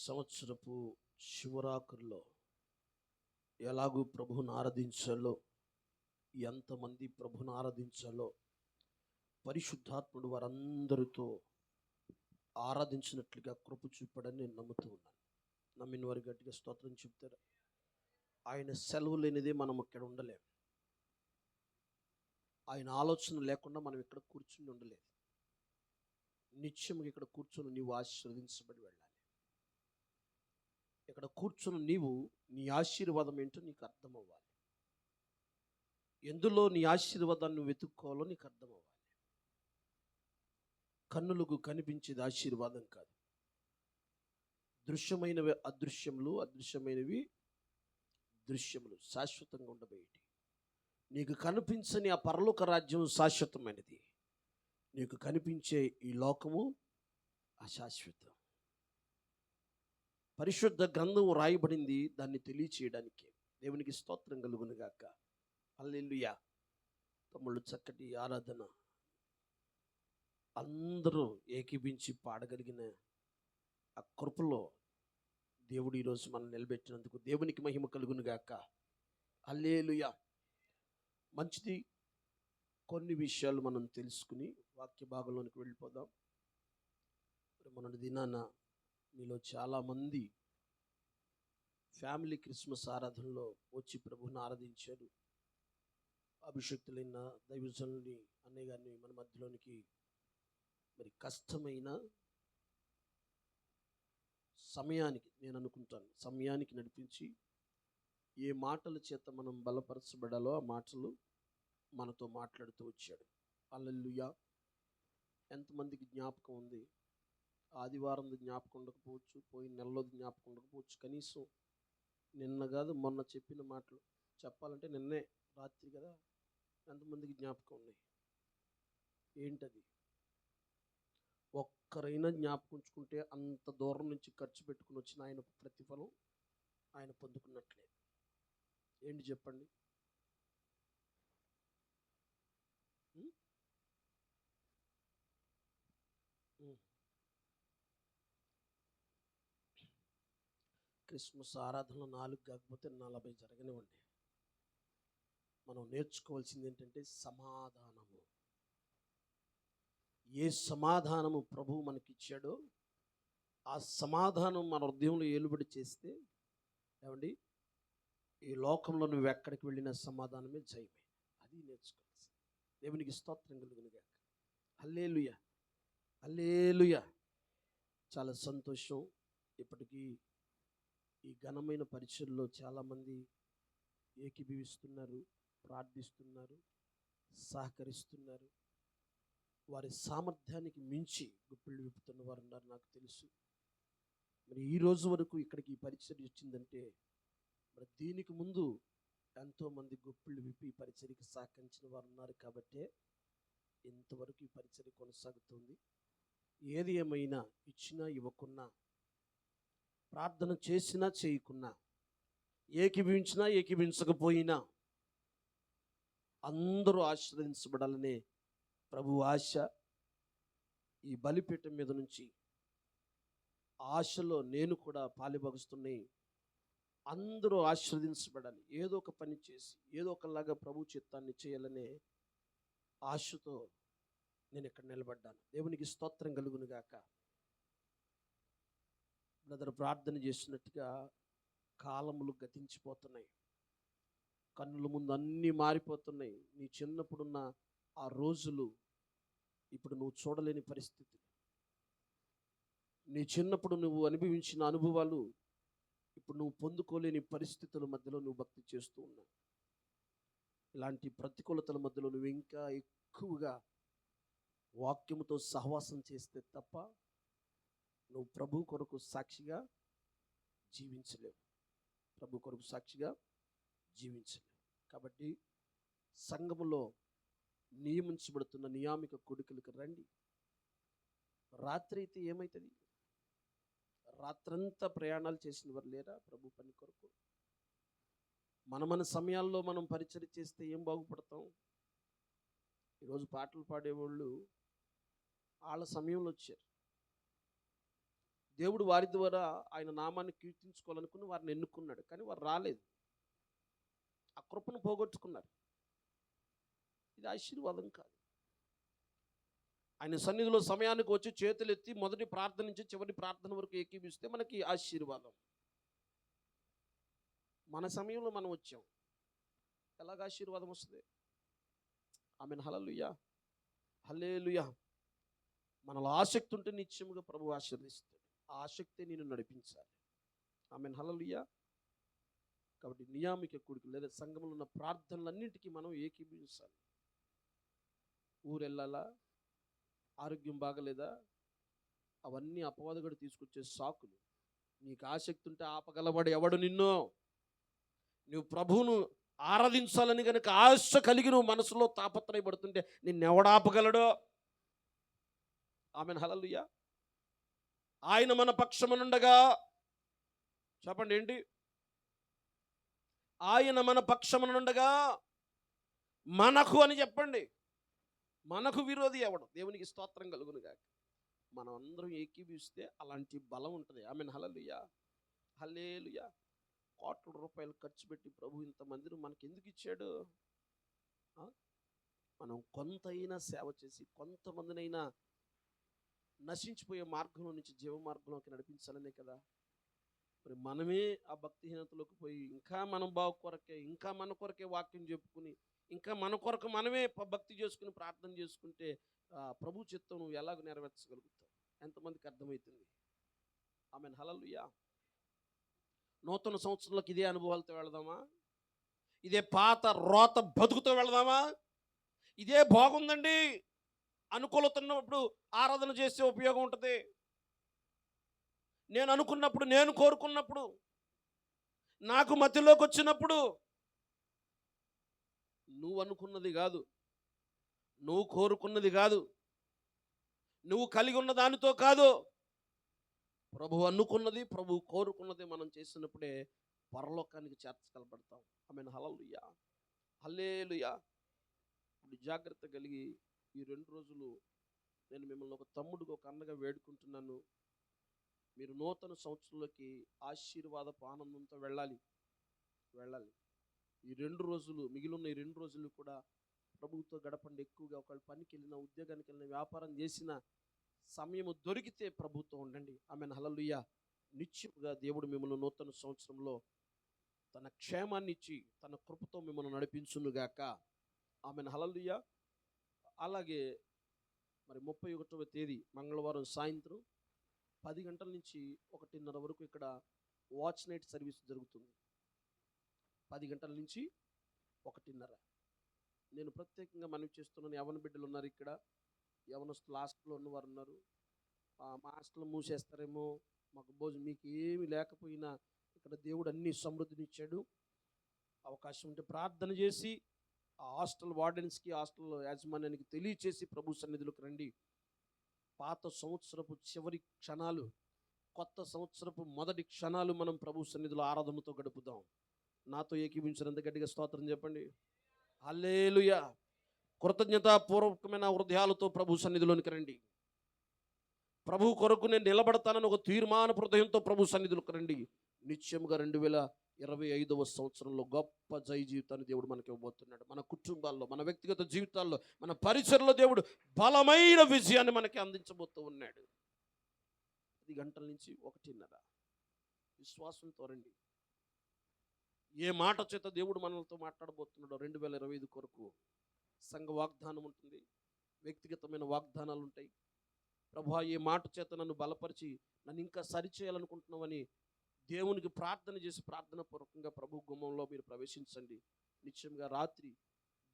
సంవత్సరపు శివరాత్రిలో ఎలాగూ ప్రభువుని ఆరాధించాలో, ఎంతమంది ప్రభువుని ఆరాధించాలో పరిశుద్ధాత్ముడు వారందరితో ఆరాధించినట్లుగా కృప చూపాడని నేను నమ్ముతూ ఉన్నాను. నమ్మిన వారి గట్టిగా స్తోత్రం చెప్తారు. ఆయన సెలవు లేనిదే మనం ఇక్కడ ఉండలేం. ఆయన ఆలోచన లేకుండా మనం ఇక్కడ కూర్చుని ఉండలేదు. నిత్యముగా ఇక్కడ కూర్చొని నీవు ఆశీర్వదించబడి వెళ్ళాలి. ఇక్కడ కూర్చుని నీవు నీ ఆశీర్వాదం ఏంటో నీకు అర్థం అవ్వాలి. ఎందులో నీ ఆశీర్వాదాన్ని నువ్వు వెతుక్కోవాలో నీకు అర్థం అవ్వాలి. కన్నులకు కనిపించేది ఆశీర్వాదం కాదు. దృశ్యమైనవి అదృశ్యములు, అదృశ్యమైనవి దృశ్యములు, శాశ్వతంగా ఉండబోయేటి. నీకు కనిపించని ఆ పరలోక రాజ్యం శాశ్వతమైనది. నీకు కనిపించే ఈ లోకము అశాశ్వతం. పరిశుద్ధ గ్రంథం రాయబడింది దాన్ని తెలియచేయడానికి. దేవునికి స్తోత్రం కలుగును గాక. హల్లెలూయా. తమ్ముళ్ళు, చక్కటి ఆరాధన అందరూ ఏకీభించి పాడగలిగిన ఆ కృపలో దేవుడు ఈరోజు మనం నిలబెట్టినందుకు దేవునికి మహిమ కలుగును గాక. హల్లెలూయా. మంచిది. కొన్ని విషయాలు మనం తెలుసుకుని వాక్య భాగంలోనికి వెళ్ళిపోదాం. మొన్నటి దినాన మీలో చాలామంది ఫ్యామిలీ క్రిస్మస్ ఆరాధనలో వచ్చి ప్రభువుని ఆరాధించారు. అభిషక్తులైన దైవజనుల్ని, అన్నయ్య గారిని మన మధ్యలోనికి మరి కష్టమైన సమయానికి, నేను అనుకుంటాను సమయానికి నడిపించి ఏ మాటల చేత మనం బలపరచబడాలో ఆ మాటలు మనతో మాట్లాడుతూ వచ్చాడు. హల్లెలూయా. ఎంతమందికి జ్ఞాపకం ఉంది? ఆదివారం జ్ఞాపకం ఉండకపోవచ్చు, పోయిన నెలలో జ్ఞాపకం ఉండకపోవచ్చు, కనీసం నిన్న కాదు మొన్న చెప్పిన మాటలు చెప్పాలంటే నిన్నే రాత్రి కదా. ఎంతమందికి జ్ఞాపకం ఉన్నాయి? ఏంటది? ఒక్కరైనా జ్ఞాపకం ఉంచుకుంటే అంత దూరం నుంచి ఖర్చు పెట్టుకుని వచ్చిన ఆయన ప్రతిఫలం ఆయన పొందుకున్నట్లే. ఏంటి చెప్పండి? క్రిస్మస్ ఆరాధనలో 4 కాకపోతే 40 జరగనివ్వండి. మనం నేర్చుకోవాల్సింది ఏంటంటే సమాధానము. ఏ సమాధానము ప్రభువు మనకిచ్చాడో ఆ సమాధానం మన హృదయంలో ఏలుబడి చేస్తే, ఏమండి, ఈ లోకంలో నువ్వు ఎక్కడికి వెళ్ళిన సమాధానమే జయమే. అది నేర్చుకోవాల్సింది. దేవునికి స్తోత్రం కలుగును గాక. హల్లెలూయా, హల్లెలూయా. చాలా సంతోషం. ఇప్పటికీ ఈ ఘనమైన పరిచయంలో చాలామంది ఏకీభవిస్తున్నారు, ప్రార్థిస్తున్నారు, సహకరిస్తున్నారు. వారి సామర్థ్యానికి మించి గుప్పిళ్ళు విప్పుతున్న వారు ఉన్నారు, నాకు తెలుసు. మరి ఈ రోజు వరకు ఇక్కడికి ఈ పరిచయం వచ్చిందంటే మరి దీనికి ముందు ఎంతోమంది గుప్పిళ్ళు విప్పి ఈ పరిచర్యకి సహకరించిన వారు ఉన్నారు కాబట్టే ఇంతవరకు ఈ పరిచర్య కొనసాగుతుంది. ఏది ఏమైనా, ఇచ్చినా ఇవ్వకున్నా, ప్రార్థన చేసినా చేయకున్నా, ఏకీభవించినా ఏకీభవించకపోయినా అందరూ ఆశీర్వదించబడాలనే ప్రభు ఆశ. ఈ బలిపీఠం మీద నుంచి ఆశలో నేను కూడా పాలిభాగస్తున్నాయి. అందరూ ఆశీర్వదించబడాలి. ఏదో ఒక పని చేసి ఏదో ఒకలాగా ప్రభు చిత్తాన్ని చేయాలనే ఆశతో నేను ఇక్కడ నిలబడ్డాను. దేవునికి స్తోత్రం కలుగును గాక. బ్రదర్ ప్రార్థన చేసినట్టుగా కాలములు గతించిపోతున్నాయి. కన్నుల ముందు అన్నీ మారిపోతున్నాయి. నీ చిన్నప్పుడున్న ఆ రోజులు ఇప్పుడు నువ్వు చూడలేని పరిస్థితి. నీ చిన్నప్పుడు నువ్వు అనుభవించిన అనుభవాలు ఇప్పుడు నువ్వు పొందుకోలేని పరిస్థితుల మధ్యలో నువ్వు భక్తి చేస్తూ ఉన్నావు. ఇలాంటి ప్రతికూలతల మధ్యలో నువ్వు ఇంకా ఎక్కువగా వాక్యముతో సహవాసం చేస్తే తప్ప నువ్వు ప్రభు కొరకు సాక్షిగా జీవించలేవు. ప్రభు కొరకు సాక్షిగా జీవించలేవు. కాబట్టి సంఘములో నియమించబడుతున్న నియామిక కొడుకులకు రండి. రాత్రి అయితే ఏమవుతుంది? రాత్రంతా ప్రయాణాలు చేసిన వారు లేరా ప్రభు పని కొరకు? మన సమయాల్లో మనం పరిచయం చేస్తే ఏం బాగుపడతాం? ఈరోజు పాటలు పాడేవాళ్ళు వాళ్ళ సమయంలో వచ్చారు. దేవుడు వారి ద్వారా ఆయన నామాన్ని కీర్తించుకోవాలనుకుని వారిని ఎన్నుకున్నాడు, కానీ వారు రాలేదు. ఆ కృపను పోగొట్టుకున్నారు. ఇది ఆశీర్వాదం కాదు. ఆయన సన్నిధిలో సమయానికి వచ్చి చేతులెత్తి మొదటి ప్రార్థన నుంచి చివరి ప్రార్థన వరకు ఏకీభిస్తే మనకి ఆశీర్వాదం. మన సమయంలో మనం వచ్చాం, ఎలాగ ఆశీర్వాదం వస్తుంది? ఆమెన్. హల్లెలూయా, హల్లెలూయా. మనలో ఆసక్తి ఉంటే నిత్యముగా ప్రభు ఆశీర్వదిస్తాడు. ఆ ఆసక్తే నేను నడిపించాలి. ఆమెన్. హల్లెలూయా. కాబట్టి నియామిక కూడిక లేదా సంఘంలో ఉన్న ప్రార్థనలన్నింటికీ మనం ఏకీభవించాలి. ఊరెళ్ళాలా, ఆరోగ్యం బాగలేదా, అవన్నీ అపవాదకుడు తీసుకొచ్చే సాకులు. నీకు ఆసక్తి ఉంటే ఆపగలవాడు ఎవడు నిన్ను? నువ్వు ప్రభువును ఆరాధించాలని కనుక ఆశ కలిగి నువ్వు మనసులో తాపత్రయపడుతుంటే నిన్నెవడాపగలడో? ఆమెన్. హల్లెలూయా. ఆయన మన పక్షమునుండగా, చెప్పండి ఏంటి? ఆయన మన పక్షమునుండగా మనకు అని చెప్పండి. మనకు విరోధి ఎవడు? దేవునికి స్తోత్రం కలుగును గాక. మనం అందరం ఏకీభవిస్తే అలాంటి బలం ఉంటుంది. ఆమెన్. హల్లెలూయా, హల్లెలూయా. కోట్ల రూపాయలు ఖర్చు పెట్టి ప్రభు ఇంతమందిని మనకి ఎందుకు ఇచ్చాడు? మనం కొంతైనా సేవ చేసి కొంతమందినైనా నశించిపోయే మార్గంలో నుంచి జీవ మార్గంలోకి నడిపించాలనే కదా. మరి మనమే ఆ భక్తిహీనతలోకి పోయి ఇంకా మనం బాగు కొరకే, ఇంకా మన కొరకే వాక్యం చెప్పుకుని, ఇంకా మన కొరకు మనమే భక్తి చేసుకుని ప్రార్థన చేసుకుంటే ప్రభు చిత్తం నువ్వు ఎలాగ నెరవేర్చగలుగుతావు? ఎంతమందికి అర్థమవుతుంది? ఆమెన్. హల్లెలూయా. నూతన సంవత్సరంలోకి ఇదే అనుభవాలతో వెళదామా? ఇదే పాత రోత బతుకుతో వెళదామా? ఇదే బాగుందండి అనుకూలత ఉన్నప్పుడు ఆరాధన చేసే ఉపయోగం ఉంటుంది. నేను అనుకున్నప్పుడు, నేను కోరుకున్నప్పుడు, నాకు మధ్యలోకి వచ్చినప్పుడు, నువ్వు అనుకున్నది కాదు, నువ్వు కోరుకున్నది కాదు, నువ్వు కలిగి ఉన్న దానితో కాదు, ప్రభు అనుకున్నది, ప్రభు కోరుకున్నది మనం చేసినప్పుడే పరలోకానికి చేర్చగలబడతాం. ఆమేన్. హల్లెలూయా, హల్లెలూయా. ఇప్పుడు జాగ్రత్త కలిగి ఈ 2 రోజులు నేను మిమ్మల్ని ఒక తమ్ముడికి, ఒక అన్నగా వేడుకుంటున్నాను. మీరు నూతన సంవత్సరంలోకి ఆశీర్వాదపు ఆనందంతో వెళ్ళాలి. ఈ 2 రోజులు, మిగిలిన ఈ 2 రోజులు కూడా ప్రభువుతో గడపండి. ఎక్కువగా ఒకళ్ళు పనికి వెళ్ళినా, ఉద్యోగానికి వెళ్ళినా, వ్యాపారం చేసిన సమయము దొరికితే ప్రభుతో ఉండండి. ఆమేన్. హల్లెలూయా. నిత్యముగా దేవుడు మిమ్మల్ని నూతన సంవత్సరంలో తన క్షేమాన్ని ఇచ్చి తన కృపతో మిమ్మల్ని నడిపించునుగాక. ఆమేన్. హల్లెలూయా. అలాగే మరి 31వ తేదీ మంగళవారం సాయంత్రం 10 గంటల నుంచి 1:30 వరకు ఇక్కడ వాచ్ నైట్ సర్వీస్ జరుగుతుంది. 10 గంటల నుంచి 1:30. నేను ప్రత్యేకంగా మనవి చేస్తున్నాను. యవన బిడ్డలు ఉన్నారు ఇక్కడ, యవనస్తులు హాస్టల్లో ఉన్నవారు ఉన్నారు. మా హాస్టల్ మూసేస్తారేమో, మాకు భోజనం, మీకు ఏమి లేకపోయినా ఇక్కడ దేవుడు అన్ని సమృద్ధినిచ్చాడు. అవకాశం ఉంటే ప్రార్థన చేసి ఆ హాస్టల్ వార్డెన్స్కి, హాస్టల్ యాజమాన్యానికి తెలియచేసి ప్రభు సన్నిధిలోకి రండి. పాత సంవత్సరపు చివరి క్షణాలు, కొత్త సంవత్సరపు మొదటి క్షణాలు మనం ప్రభు సన్నిధిలో ఆరాధనతో గడుపుదాం. నాతో ఏకీభించినంత గట్టిగా స్తోత్రం చెప్పండి. హల్లెలూయా. కృతజ్ఞతాపూర్వకమైన హృదయాలతో ప్రభు సన్నిధిలోనికి రండి. ప్రభు కొరకు నేను నిలబడతానని ఒక తీర్మాన హృదయంతో ప్రభు సన్నిధిలోకి రండి. నిత్యముగా 2025వ సంవత్సరంలో గొప్ప జయ జీవితాన్ని దేవుడు మనకి ఇవ్వబోతున్నాడు. మన కుటుంబాల్లో, మన వ్యక్తిగత జీవితాల్లో, మన పరిసరలో దేవుడు బలమైన విజయాన్ని మనకి అందించబోతూ ఉన్నాడు. 10 గంటల నుంచి 1:30. విశ్వాసంతో రండి. ఏ మాట చేత దేవుడు మనలతో మాట్లాడబోతున్నాడో 2025 కొరకు సంఘ వాగ్దానం ఉంటుంది, వ్యక్తిగతమైన వాగ్దానాలు ఉంటాయి. ప్రభువా, ఏ మాట చేత నన్ను బలపరిచి నన్ను ఇంకా సరిచేయాలనుకుంటున్నావని దేవునికి ప్రార్థన చేసి ప్రార్థనాపూర్వకంగా ప్రభు గుమ్మంలో మీరు ప్రవేశించండి. నిశ్చయంగా రాత్రి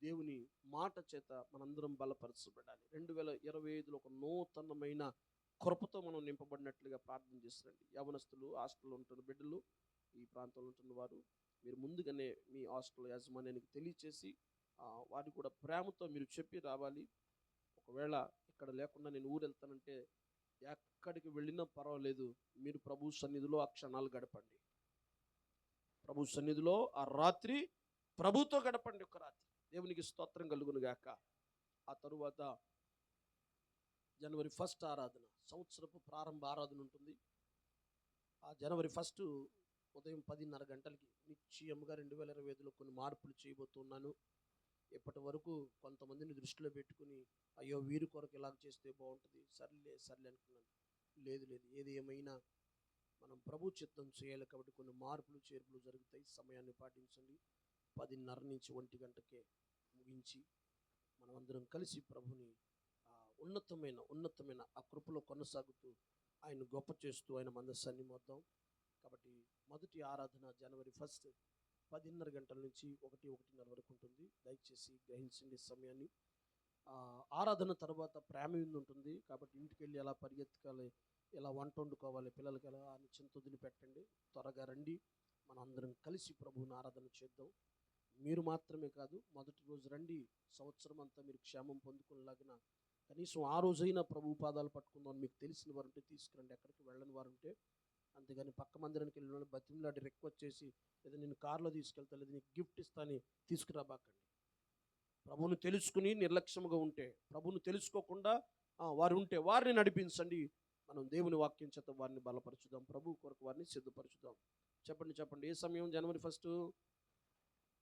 దేవుని మాట చేత మనందరం బలపరచబడాలి. 2025లో ఒక నూతనమైన కృపతో మనం నింపబడినట్లుగా ప్రార్థన చేస్తారండి. యవనస్తులు, హాస్టల్లో ఉంటున్న బిడ్డలు, ఈ ప్రాంతంలో ఉంటున్న వారు, మీరు ముందుగానే మీ హాస్టల్ యాజమాన్యానికి తెలియచేసి వారికి కూడా ప్రేమతో మీరు చెప్పి రావాలి. ఒకవేళ ఇక్కడ లేకుండా నేను ఊరు వెళ్తానంటే ఎక్కడికి వెళ్ళినా పర్వాలేదు, మీరు ప్రభు సన్నిధిలో ఆ క్షణాలు గడపండి. ప్రభు సన్నిధిలో ఆ రాత్రి ప్రభుతో గడపండి. ఒక రాత్రి దేవునికి స్తోత్రం కలుగును గాక. ఆ తరువాత జనవరి 1 ఆరాధన, సంవత్సరపు ప్రారంభ ఆరాధన ఉంటుంది. జనవరి 1 ఉదయం 10:30 గంటలకి నిశ్చయముగా 2025లో కొన్ని మార్పులు చేయబోతున్నాను. ఇప్పటి వరకు కొంతమందిని దృష్టిలో పెట్టుకుని అయ్యో వీరి కొరకు ఇలాగ చేస్తే బాగుంటుంది, సర్లే సర్లే అనుకున్నాను. లేదు లేదు, ఏది ఏమైనా మనం ప్రభు చిత్తం చేయాలి కాబట్టి కొన్ని మార్పులు చేర్పులు జరుగుతాయి. సమయాన్ని పాటించండి. 10:30 నుంచి 1 గంటకే ముగించి మనమందరం కలిసి ప్రభుని ఉన్నతమైన ఆ కృపలో కొనసాగుతూ ఆయన గొప్ప చేస్తూ ఆయన మందస్సాన్ని మోద్దాం. కాబట్టి మొదటి ఆరాధన జనవరి 1 10:30 గంటల నుంచి 1:30 వరకు ఉంటుంది. దయచేసి గ్రహించండి సమయాన్ని. ఆరాధన తర్వాత ప్రేమ విందు ఉంటుంది. కాబట్టి ఇంటికి వెళ్ళి ఎలా పరిగెత్తుకోవాలి, ఎలా వంట వండుకోవాలి, పిల్లలకి ఎలా అని చింత వదిలిపెట్టండి. త్వరగా రండి, మనం అందరం కలిసి ప్రభువుని ఆరాధన చేద్దాం. మీరు మాత్రమే కాదు, మొదటి రోజు రండి, సంవత్సరం అంతా మీరు క్షేమం పొందుకునేలాగిన కనీసం ఆ రోజైనా ప్రభు పాదాలు పట్టుకుందాం. మీకు తెలిసిన వారు ఉంటే తీసుకురండి, ఎక్కడికి వెళ్ళని వారు ఉంటే. అంతేగాని పక్క మందిరానికి వెళ్ళిన వాళ్ళు బతిమలాడి రిక్వెస్ట్ చేసి లేదా నేను కారులో తీసుకెళ్తా లేదా నీకు గిఫ్ట్ ఇస్తాను తీసుకురాబాకండి. ప్రభువును తెలుసుకుని నిర్లక్ష్యంగా ఉంటే, ప్రభువును తెలుసుకోకుండా వారు ఉంటే వారిని నడిపించండి. మనం దేవుని వాక్యం చేత వారిని బలపరచుదాం, ప్రభు కొరకు వారిని సిద్ధపరచుదాం. చెప్పండి ఏ సమయం? జనవరి 1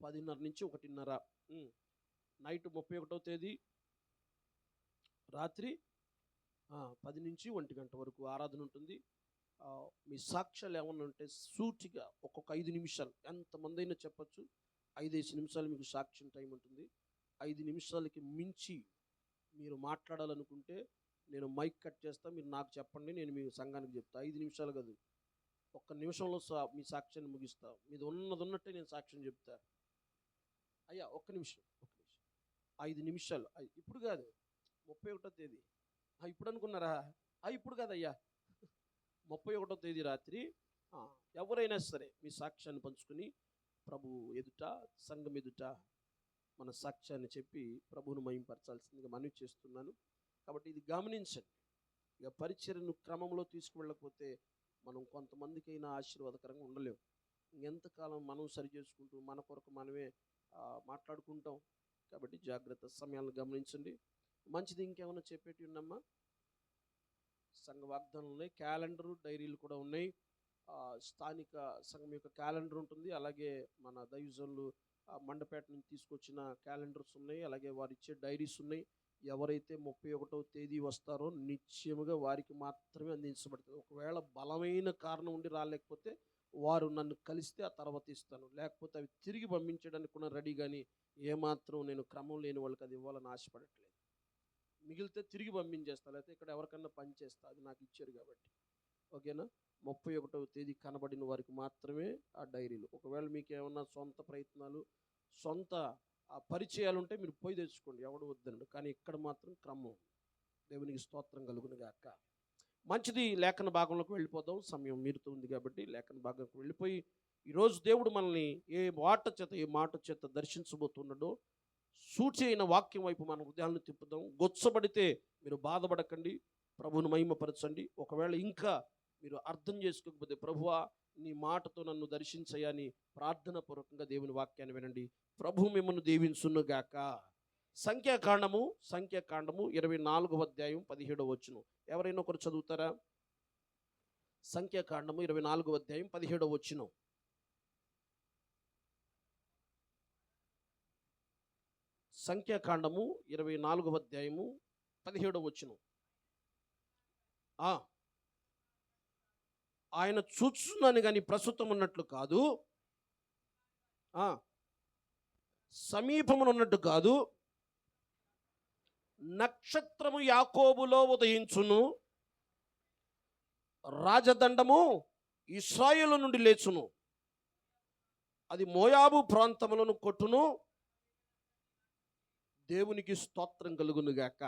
10:30 నుంచి 1:30 నైట్. 31వ తేదీ రాత్రి 10 నుంచి 1 గంట వరకు ఆరాధన ఉంటుంది. మీ సాక్ష్యాలు ఏమన్నా ఉంటే సూటిగా ఒక్కొక్క 5 నిమిషాలు, ఎంతమంది అయినా చెప్పచ్చు. 5 నిమిషాలు మీకు సాక్ష్యం టైం ఉంటుంది. 5 నిమిషాలకి మించి మీరు మాట్లాడాలనుకుంటే నేను మైక్ కట్ చేస్తా, మీరు నాకు చెప్పండి, నేను మీ సంఘానికి చెప్తా. 5 నిమిషాలు కాదు, 1 నిమిషంలో మీ సాక్ష్యాన్ని ముగిస్తా. మీది ఉన్నట్టే నేను సాక్ష్యం చెప్తా. అయ్యా 1 నిమిషం 5 నిమిషాలు. ఇప్పుడు కాదు, 31వ తేదీ. ఇప్పుడు అనుకున్నారా? ఇప్పుడు కాదయ్యా, 31వ తేదీ రాత్రి ఎవరైనా సరే మీ సాక్ష్యాన్ని పంచుకుని ప్రభు ఎదుట, సంఘం ఎదుట మన సాక్ష్యాన్ని చెప్పి ప్రభువును మహింపరచాల్సిందిగా మనవి చేస్తున్నాను. కాబట్టి ఇది గమనించండి. ఇక పరిచర్యను క్రమంలో తీసుకువెళ్ళకపోతే మనం కొంతమందికైనా ఆశీర్వాదకరంగా ఉండలేము. ఎంతకాలం మనం సరి చేసుకుంటూ మన కొరకు మనమే మాట్లాడుకుంటాం. కాబట్టి జాగ్రత్త, సమయాలను గమనించండి. మంచిది. ఇంకేమైనా చెప్పేటి ఉన్నమ్మా? సంఘ వాగ్దానాలు ఉన్నాయి, క్యాలెండరు, డైరీలు కూడా ఉన్నాయి. స్థానిక సంఘం యొక్క క్యాలెండర్ ఉంటుంది. అలాగే మన దైవజనులు మండపేట నుంచి తీసుకొచ్చిన క్యాలెండర్స్ ఉన్నాయి. అలాగే వారు ఇచ్చే డైరీస్ ఉన్నాయి. ఎవరైతే 31వ తేదీ వస్తారో నిశ్చయముగా వారికి మాత్రమే అందించబడుతుంది. ఒకవేళ బలమైన కారణం ఉండి రాలేకపోతే వారు నన్ను కలిస్తే ఆ తర్వాత ఇస్తాను, లేకపోతే అవి తిరిగి పంపించడానికి కూడా రెడీ. కానీ ఏమాత్రం నేను క్రమం లేని వాళ్ళకి అది ఇవ్వాలని ఆశపడట్లేదు. మిగిలితే తిరిగి పంపించేస్తా, లేకపోతే ఇక్కడ ఎవరికన్నా పనిచేస్తా, అది నాకు ఇచ్చారు కాబట్టి. ఓకేనా? 31వ తేదీ కనబడిన వారికి మాత్రమే ఆ డైరీలు. ఒకవేళ మీకు ఏమన్నా సొంత ప్రయత్నాలు, సొంత పరిచయాలు ఉంటే మీరు పోయి తెచ్చుకోండి, ఎవడు వద్దనండి. కానీ ఇక్కడ మాత్రం క్రమం. దేవునికి స్తోత్రం కలుగును గాక. మంచిది. లేఖన భాగంలోకి వెళ్ళిపోదాం, సమయం మీరుతూ ఉంది కాబట్టి లేఖన భాగంలోకి వెళ్ళిపోయి ఈరోజు దేవుడు మనల్ని ఏ మాట చేత దర్శించబోతున్నాడో సూచి అయిన వాక్యం వైపు మన హృదయాలను తిప్పుదాం. గొచ్చబడితే మీరు బాధపడకండి, ప్రభువును మహిమపరచండి. ఒకవేళ ఇంకా మీరు అర్థం చేసుకోకపోతే, ప్రభువా నీ మాటతో నన్ను దర్శించయని ప్రార్థన పూర్వకంగా దేవుని వాక్యాన్ని వినండి. ప్రభు మిమ్మల్ని దీవించునుగాక. సంఖ్యాకాండము 24వ అధ్యాయం 17వ వచనం. ఎవరైనా ఒకరు చదువుతారా? సంఖ్యాకాండము 24వ అధ్యాయం 17వ వచనం. సంఖ్యాకాండము 24వ అధ్యాయము 17వ వచనం. ఆయన చూచున్నాను కానీ ప్రస్తుతం ఉన్నట్లు కాదు, సమీపమున ఉన్నట్టు కాదు. నక్షత్రము యాకోబులో ఉదయించును, రాజదండము ఇశ్రాయేలు నుండి లేచును, అది మోయాబు ప్రాంతములను కొట్టును. దేవునికి స్తోత్రం కలుగునుగాక.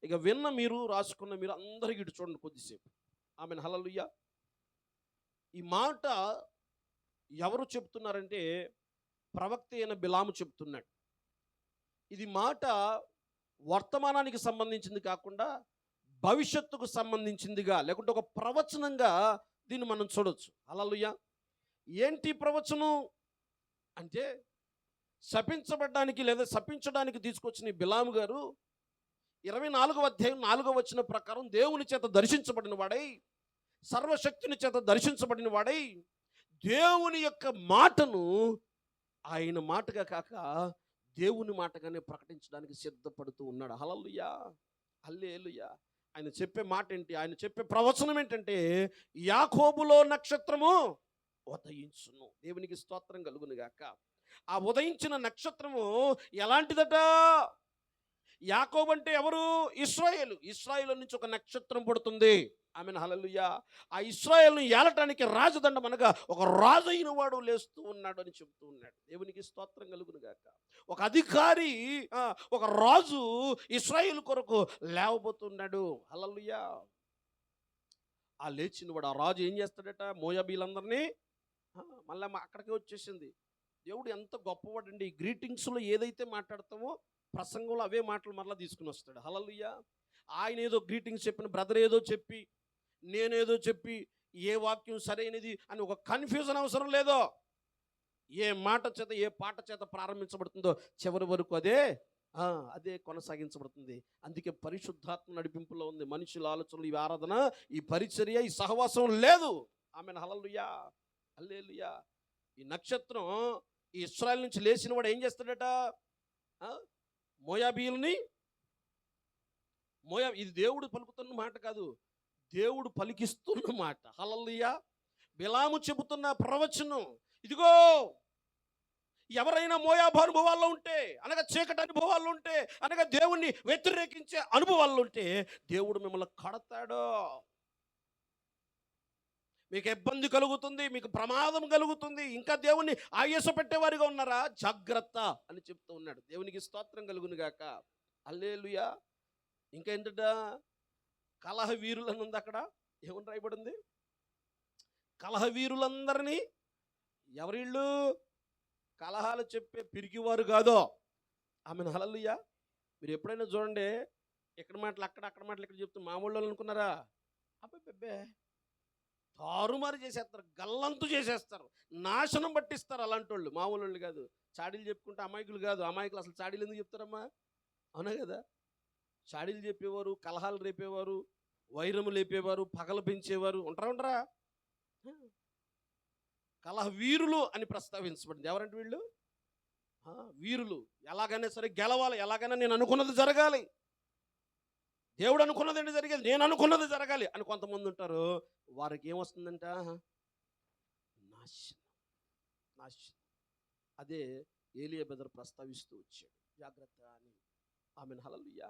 ఇక విన్న మీరు, రాసుకున్న మీరు అందరికీ ఇటు చూడండి కొద్దిసేపు. ఆమెన్. హల్లెలూయా. ఈ మాట ఎవరు చెప్తున్నారంటే ప్రవక్త అయిన బిలాము చెప్తున్నాడు. ఇది మాట వర్తమానానికి సంబంధించింది కాకుండా భవిష్యత్తుకు సంబంధించిందిగా, లేకుంటే ఒక ప్రవచనంగా దీన్ని మనం చూడొచ్చు. హల్లెలూయా. ఏంటి ప్రవచనం అంటే, శపించబడ్డానికి లేదా శపించడానికి తీసుకొచ్చిన బిలాము గారు 24వ అధ్యాయం 4వ వచనం ప్రకారం దేవుని చేత దర్శించబడిన వాడై సర్వశక్తిని చేత దర్శించబడిన వాడై దేవుని యొక్క మాటను ఆయన మాటగా కాక దేవుని మాటగానే ప్రకటించడానికి సిద్ధపడుతూ ఉన్నాడు. హల్లెలూయా, హల్లెలూయా. ఆయన చెప్పే మాట ఏంటి? ఆయన చెప్పే ప్రవచనం ఏంటంటే, యాకోబులో నక్షత్రము ఉదయించును. దేవునికి స్తోత్రం కలుగును గాక. ఆ ఉదయించిన నక్షత్రము ఎలాంటిదట? యాకోబు అంటే ఎవరు? ఇశ్రాయేలు. ఇశ్రాయేలు నుంచి ఒక నక్షత్రం పుడుతుంది. ఆమెన్, హల్లెలూయా. ఆ ఇశ్రాయేలును ఏలటానికి రాజదండం అనగా ఒక రాజు అయిన వాడు లేస్తూ ఉన్నాడు అని చెబుతూ ఉన్నాడు. దేవునికి స్తోత్రం కలుగును గాక. ఒక అధికారి, ఒక రాజు ఇశ్రాయేలు కొరకు లేవబోతున్నాడు. హల్లెలూయా. ఆ లేచిన వాడు, ఆ రాజు ఏం చేస్తాడట? మోయాబీలందరినీ మళ్ళీ అక్కడికే వచ్చేసింది. దేవుడు ఎంత గొప్పవాడండి. ఈ గ్రీటింగ్స్లో ఏదైతే మాట్లాడతామో ప్రసంగంలో అవే మాటలు మరలా తీసుకుని వస్తాడు. హల్లెలూయా. ఆయన ఏదో గ్రీటింగ్స్ చెప్పిన, బ్రదర్ ఏదో చెప్పి, నేనేదో చెప్పి, ఏ వాక్యం సరైనది అని ఒక కన్ఫ్యూజన్ అవసరం లేదో. ఏ మాట చేత, ఏ పాట చేత ప్రారంభించబడుతుందో చివరి వరకు అదే కొనసాగించబడుతుంది. అందుకే పరిశుద్ధాత్మ నడిపింపులో ఉంది. మనుషుల ఆలోచనలు, ఈ ఆరాధన, ఈ పరిచర్య, ఈ సహవాసం లేదు. ఆమెన్, హల్లెలూయా, హల్లెలూయా. ఈ నక్షత్రం ఈ ఇశ్రాయేలు నుంచి లేచిన వాడు ఏం చేస్తాడట? మోయాబీయుల్ని, ఇది దేవుడు పలుకుతున్న మాట కాదు, దేవుడు పలికిస్తున్న మాట. హల్లెలూయా. బిలాము చెబుతున్న ప్రవచనం ఇదిగో. ఎవరైనా మోయాబు అనుభవాల్లో ఉంటే, అనగా చీకటి అనుభవాల్లో ఉంటే, అనగా దేవుణ్ణి వ్యతిరేకించే అనుభవాల్లో ఉంటే దేవుడు మిమ్మల్ని కడతాడు. మీకు ఇబ్బంది కలుగుతుంది, మీకు ప్రమాదం కలుగుతుంది, ఇంకా దేవుణ్ణి ఆయాస పెట్టేవారిగా ఉన్నారా? జాగ్రత్త అని చెప్తూ ఉన్నాడు. దేవునికి స్తోత్రం కలుగును గాక. హల్లెలూయా. ఇంకా ఏంటంట? కలహ వీరులని ఉంది అక్కడ. ఏమని రాయబడింది? కలహ వీరులందరినీ, ఎవరిళ్ళు? కలహాలు చెప్పే పిరికివారు కాదో. ఆమెను, హల్లెలూయా. మీరు ఎప్పుడైనా చూడండి, ఇక్కడ మాటలు అక్కడ, అక్కడ మాటలు ఇక్కడ చెప్తూ మామూలు వాళ్ళు అనుకున్నారా? అబ్బే తారుమారు చేసేస్తారు, గల్లంతు చేసేస్తారు, నాశనం పట్టిస్తారు. అలాంటి వాళ్ళు మామూలు వాళ్ళు కాదు. చాడీలు చెప్పుకుంటే అమాయకులు కాదు. అమాయకులు అసలు చాడీలు ఎందుకు చెప్తారమ్మా? అవునా కదా? చాడీలు చెప్పేవారు, కలహాలు రేపేవారు, వైరము లేపేవారు, పగలు పెంచేవారు ఉంటారా? కలహ వీరులు అని ప్రస్తావించబడింది. ఎవరంటే వీళ్ళు? వీరులు. ఎలాగైనా సరే గెలవాలి, ఎలాగైనా నేను అనుకున్నది జరగాలి, దేవుడు అనుకున్నది ఏంటి జరిగేది, నేను అనుకున్నది జరగాలి అని కొంతమంది ఉంటారు. వారికి ఏమొస్తుందంట? నాశనం, నాశనం. అదే ఏలియా బెదర్ ప్రస్తావిస్తూ వచ్చాడు, జాగ్రత్త అని. ఆమెన్, హల్లెలూయా.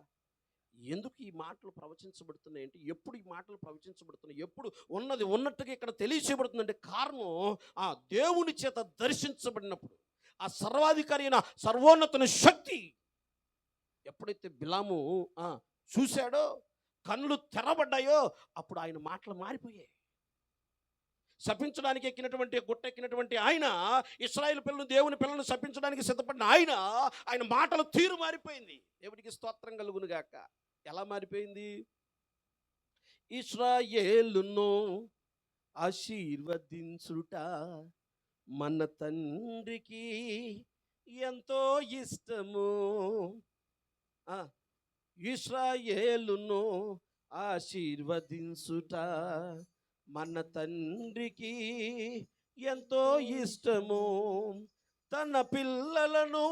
ఎందుకు ఈ మాటలు ప్రవచించబడుతున్నాయి అంటే, ఎప్పుడు ఈ మాటలు ప్రవచించబడుతున్నాయి, ఎప్పుడు ఉన్నది ఉన్నట్టుగా ఇక్కడ తెలియచేయబడుతుందంటే కారణం ఆ దేవుని చేత దర్శించబడినప్పుడు, ఆ సర్వాధికారి అయిన సర్వోన్నతుని శక్తి ఎప్పుడైతే బిలాము చూశాడో, కళ్ళు తెరబడ్డాయో, అప్పుడు ఆయన మాటలు మారిపోయాయి. శపించడానికి ఎక్కినటువంటి, గుట్టెక్కినటువంటి ఆయన, ఇశ్రాయేలు పిల్లలు, దేవుని పిల్లలను శపించడానికి సిద్ధపడిన ఆయన మాటలు తీరు మారిపోయింది. దేవునికి స్తోత్రం కలుగును గాక. ఎలా మారిపోయింది? ఇశ్రాయేలును ఆశీర్వదించుట మన తండ్రికి ఎంతో ఇష్టము. ఇశ్రాయేలును ఆశీర్వదించుట మన తండ్రికి ఎంతో ఇష్టము. తన పిల్లలను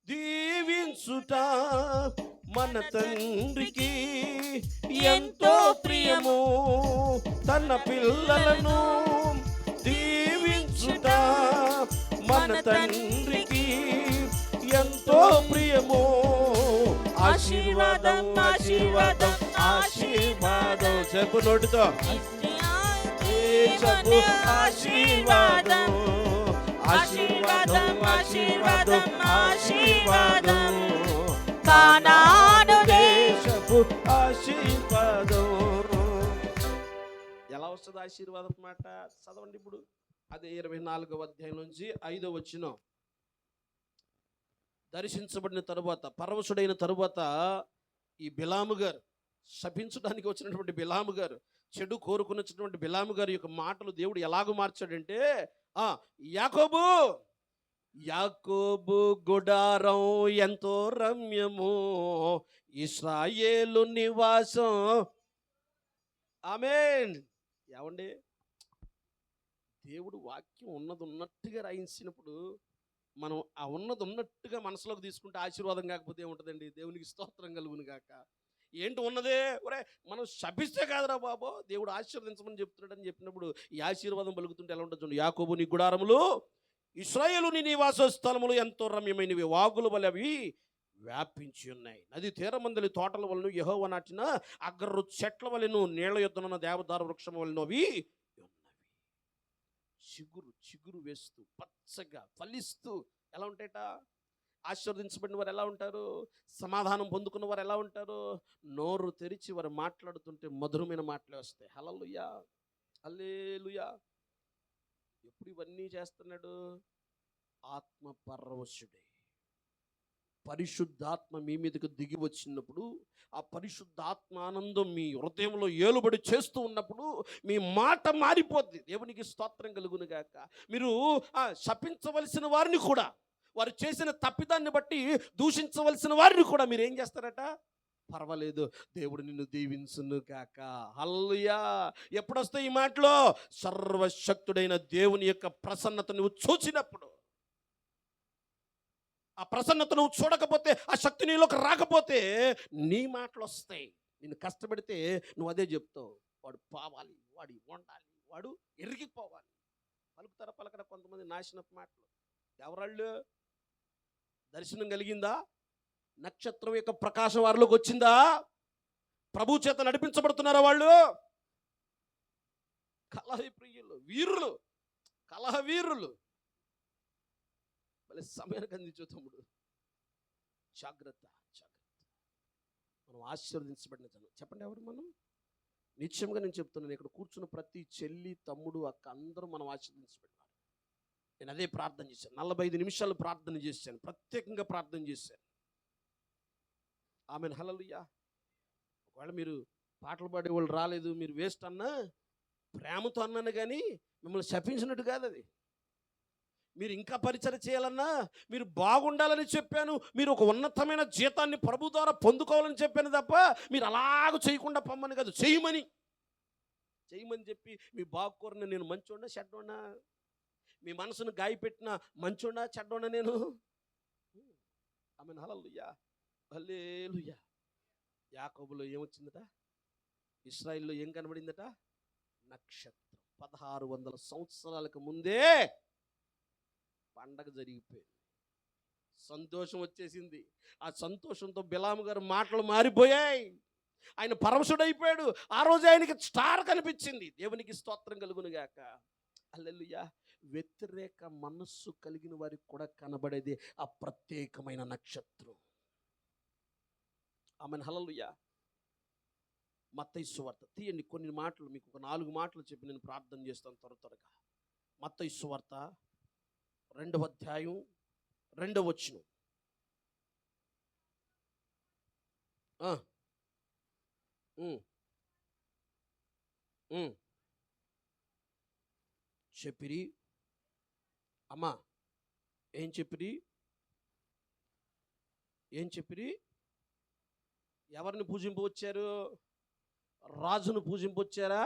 దీవించుట మన తండ్రికి ఎంతో ప్రియము. తన పిల్లలను దీవించుట మన తండ్రికి ఎంతో ప్రియము. ఆశీర్వాదం, ఆశీర్వాదం, ఆశీర్వాదం. చెప్పు నోటితో, చెప్పు ఆశీర్వాదం, ఆశీర్వాదం, ఆశీర్వాదం, ఆశీర్వాదం. కానాను దేశపు ఆశీర్వాదం. ఎలా వస్తుంది ఆశీర్వాదం మాట? చదవండి ఇప్పుడు. అదే 24వ అధ్యాయం నుంచి 5వ వచనం. దర్శించబడిన తరువాత, పరవశుడైన తరువాత, ఈ బిలాము గారు, శపించడానికి వచ్చినటువంటి బిలాము గారు, చెడు కోరుకుని వచ్చినటువంటి బిలాము గారి యొక్క మాటలు దేవుడు ఎలాగో మార్చాడంటే, యాకోబు, యాకోబు గుడారం ఎంతో రమ్యము, ఇశ్రాయేలు నివాసం. ఆమేన్. ఏమండి, దేవుడు వాక్యం ఉన్నది ఉన్నట్టుగా రాయించినప్పుడు మనం ఆ ఉన్నది ఉన్నట్టుగా మనసులోకి తీసుకుంటే ఆశీర్వాదం కాకపోతే ఏముంటుందండి? దేవునికి స్తోత్రం కలుగును గాక. ఏంటి ఉన్నదే? ఒరే, మనం శపిస్తే కాదురా బాబు, దేవుడు ఆశీర్వదించమని చెప్తున్నాడని చెప్పినప్పుడు ఈ ఆశీర్వాదం పలుకుతుంటే ఎలా ఉంటుంది చూడండి. యాకోబు నీ గుడారములు, ఇశ్రాయేలు నీ నివాస స్థలములు ఎంతో రమ్యమైనవి, వాగుల వలె అవి వ్యాపించి ఉన్నాయి. నది తీరమందలి తోటల వలన, యెహోవా నాటిన అగ్రరు చెట్ల వలెను, నీళ్ల యొద్దనున్న దేవదారు వృక్షం వలెను అవి ఉన్నవి. చిగురు చిగురు వేస్తూ పచ్చగా ఫలిస్తూ ఎలా ఉంటాయట? ఆశీర్వదించబడిన వారు ఎలా ఉంటారు? సమాధానం పొందుకున్న వారు ఎలా ఉంటారు? నోరు తెరిచి వారు మాట్లాడుతుంటే మధురమైన మాటలే వస్తాయి. హల్లెలూయా, హల్లెలూయా. ఎప్పుడు ఇవన్నీ చేస్తున్నాడు? ఆత్మ పరవశుడే. పరిశుద్ధాత్మ మీ మీదకు దిగి వచ్చినప్పుడు, ఆ పరిశుద్ధాత్మ ఆనందం మీ హృదయంలో ఏలుబడి చేస్తూ ఉన్నప్పుడు మీ మాట మారిపోద్ది. దేవునికి స్తోత్రం కలుగును గాక. మీరు శపించవలసిన వారిని కూడా, వారు చేసిన తప్పిదాన్ని బట్టి దూషించవలసిన వారిని కూడా మీరు ఏం చేస్తారట? పర్వాలేదు, దేవుడు నిన్ను దీవించును గాక. హల్లెలూయా. ఎప్పుడొస్తాయి ఈ మాటలో? సర్వశక్తుడైన దేవుని యొక్క ప్రసన్నత నువ్వు చూచినప్పుడు. ఆ ప్రసన్నత నువ్వు చూడకపోతే, ఆ శక్తి నీలోకి రాకపోతే నీ మాటలు వస్తాయి. నిన్ను కష్టపెడితే నువ్వు అదే చెప్తావు. వాడు పోవాలి, వాడు వండాలి, వాడు ఎరిగిపోవాలి. పలుకుతారా పలకరా కొంతమంది నాశనపు మాటలు? ఎవరాళ్ళు? దర్శనం కలిగిందా? నక్షత్రం యొక్క ప్రకాశం వారిలోకి వచ్చిందా? ప్రభు చేత నడిపించబడుతున్నారా వాళ్ళు? కలహ ప్రియులు, వీరులు, కలహ వీరులు. మళ్ళీ సమయానికి అందించు తమ్ముడు. జాగ్రత్త, జాగ్రత్త. మనం ఆశీర్వదించబడిన జనం. చెప్పండి, ఎవరు మనం? నిశ్చయంగా నేను చెప్తున్నాను, ఇక్కడ కూర్చున్న ప్రతి చెల్లి, తమ్ముడు, అక్క అందరూ మనం ఆశీర్వదించబడినారు. నేను అదే ప్రార్థన చేశాను. 45 నిమిషాలు ప్రార్థన చేశాను, ప్రత్యేకంగా ప్రార్థన చేశాను. ఆమెన్, హల్లెలూయా. ఒకవేళ మీరు పాటలు పాడేవాళ్ళు రాలేదు, మీరు వేస్ట్ అన్నా, ప్రేమతో అన్నాను కానీ మిమ్మల్ని శపించినట్టు కాదు అది. మీరు ఇంకా పరిచయం చేయాలన్నా, మీరు బాగుండాలని చెప్పాను, మీరు ఒక ఉన్నతమైన జీతాన్ని ప్రభు ద్వారా పొందుకోవాలని చెప్పాను తప్ప మీరు అలాగ చేయకుండా పొమ్మని కాదు, చేయమని చెప్పి మీ బాగుకోరని నేను మంచోడా చెడ్డోడా? మీ మనసును గాయపెట్టిన మంచోడా చెడ్డోడా నేను? ఆమేన్, హల్లెలూయా, హల్లెలూయా. యాకోబులో ఏమొచ్చిందట? ఇశ్రాయేలులో ఏం కనబడిందట? నక్షత్రం. 1600 సంవత్సరాలకు ముందే పండగ జరిగిపోయింది. సంతోషం వచ్చేసింది. ఆ సంతోషంతో బిలాము గారు మాటలు మారిపోయాయి. ఆయన పరవశుడైపోయాడు. ఆ రోజు ఆయనకి స్టార్ కనిపించింది. దేవునికి స్తోత్రం కలుగును గాక. హల్లెలూయా. వ్యతిరేక మనస్సు కలిగిన వారికి కూడా కనబడేది ఆ ప్రత్యేకమైన నక్షత్రం. ఆమేన్, హల్లెలూయా. మత్తయి సువార్త తీయండి. కొన్ని మాటలు మీకు ఒక 4 మాటలు చెప్పి నేను ప్రార్థన చేస్తాను త్వరగా. మత్తయి సువార్త 2వ అధ్యాయం 2వ వచనం. చెప్పిరి అమ్మా, ఏం చెప్పిరి? ఎవరిని పూజింపవచ్చారు? రాజును పూజింపవచ్చారా?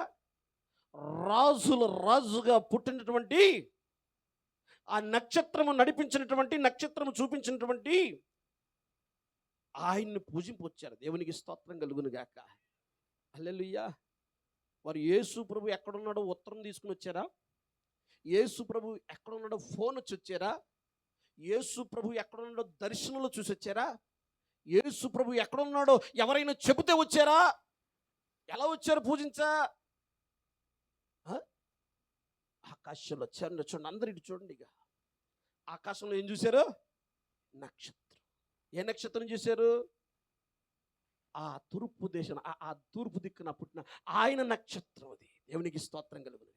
రాజుల రాజుగా పుట్టినటువంటి, ఆ నక్షత్రము నడిపించినటువంటి, నక్షత్రము చూపించినటువంటి ఆయన్ని పూజింపవచ్చారు. దేవునికి స్తోత్రం కలుగును గాక. హల్లెలూయా. వారు యేసు ప్రభు ఎక్కడున్నాడో ఉత్తరం తీసుకుని వచ్చారా? యేసు ప్రభు ఎక్కడున్నాడో ఫోన్ వచ్చి వచ్చారా? యేసు ప్రభు ఎక్కడున్నాడో దర్శనంలో చూసి వచ్చారా? యేసు ప్రభు ఎక్కడున్నాడో ఎవరైనా చెబితే వచ్చారా? ఎలా వచ్చారు పూజించా? ఆకాశంలో చూడండి, అందరు ఇటు చూడండి. ఇక ఆకాశంలో ఏం చూశారు? నక్షత్రం. ఏ నక్షత్రం చూశారు? ఆ తూర్పు దేశం, ఆ తూర్పు దిక్కున పుట్టిన ఆయన నక్షత్రం అది. దేవునికి స్తోత్రం కలుగును.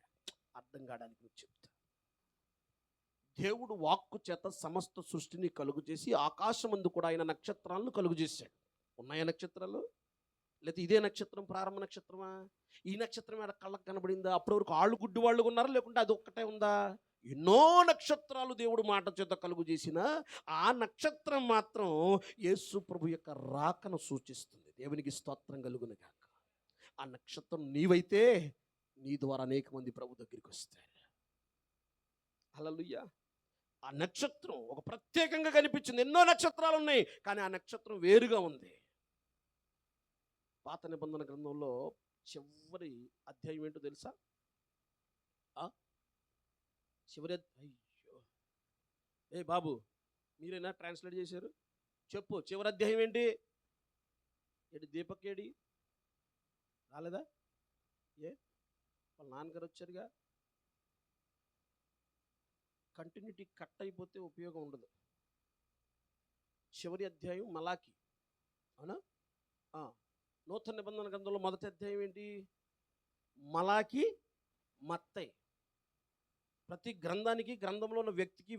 అర్థం కావడానికి నువ్వు చెప్తా. దేవుడు వాక్కు చేత సమస్త సృష్టిని కలుగు చేసి ఆకాశమందు కూడా ఆయన నక్షత్రాలను కలుగు చేశాడు. ఉన్నాయా నక్షత్రాలు? లేకపోతే ఇదే నక్షత్రం ప్రారంభ నక్షత్రమా? ఈ నక్షత్రం ఏడ కళ్ళకు కనబడిందా? అప్పటి వరకు ఆళ్ళు గుడ్డి వాళ్ళు ఉన్నారు, లేకుంటే అది ఒక్కటే ఉందా? ఎన్నో నక్షత్రాలు దేవుడు మాట చేత కలుగు చేసిన ఆ నక్షత్రం మాత్రం యేసు ప్రభు యొక్క రాకను సూచిస్తుంది. దేవునికి స్తోత్రం కలుగును గాక. ఆ నక్షత్రం నీవైతే నీ ద్వారా అనేక మంది ప్రభు దగ్గరికి వస్తారు. హల్లెలూయా. ఆ నక్షత్రం ఒక ప్రత్యేకంగా కనిపించింది. ఎన్నో నక్షత్రాలు ఉన్నాయి, కానీ ఆ నక్షత్రం వేరుగా ఉంది. పాత నిబంధన గ్రంథంలో చివరి అధ్యాయం ఏంటో తెలుసా? అయ్యో, ఏ బాబు, మీరేనా ట్రాన్స్లేట్ చేశారు? చెప్పు, చివరి అధ్యాయం ఏంటి? దీపక్ ఏడి రాలేదా? ఏ వాళ్ళ నాన్నగారు వచ్చారుగా. కంటిన్యూటీ కట్ అయిపోతే ఉపయోగం ఉండదు. చివరి అధ్యాయం మలాకి, అవునా? నూతన నిబంధన గ్రంథంలో మొదటి అధ్యాయం ఏంటి? మలాకి, మత్తయి. ప్రతి గ్రంథానికి, గ్రంథంలో ఉన్న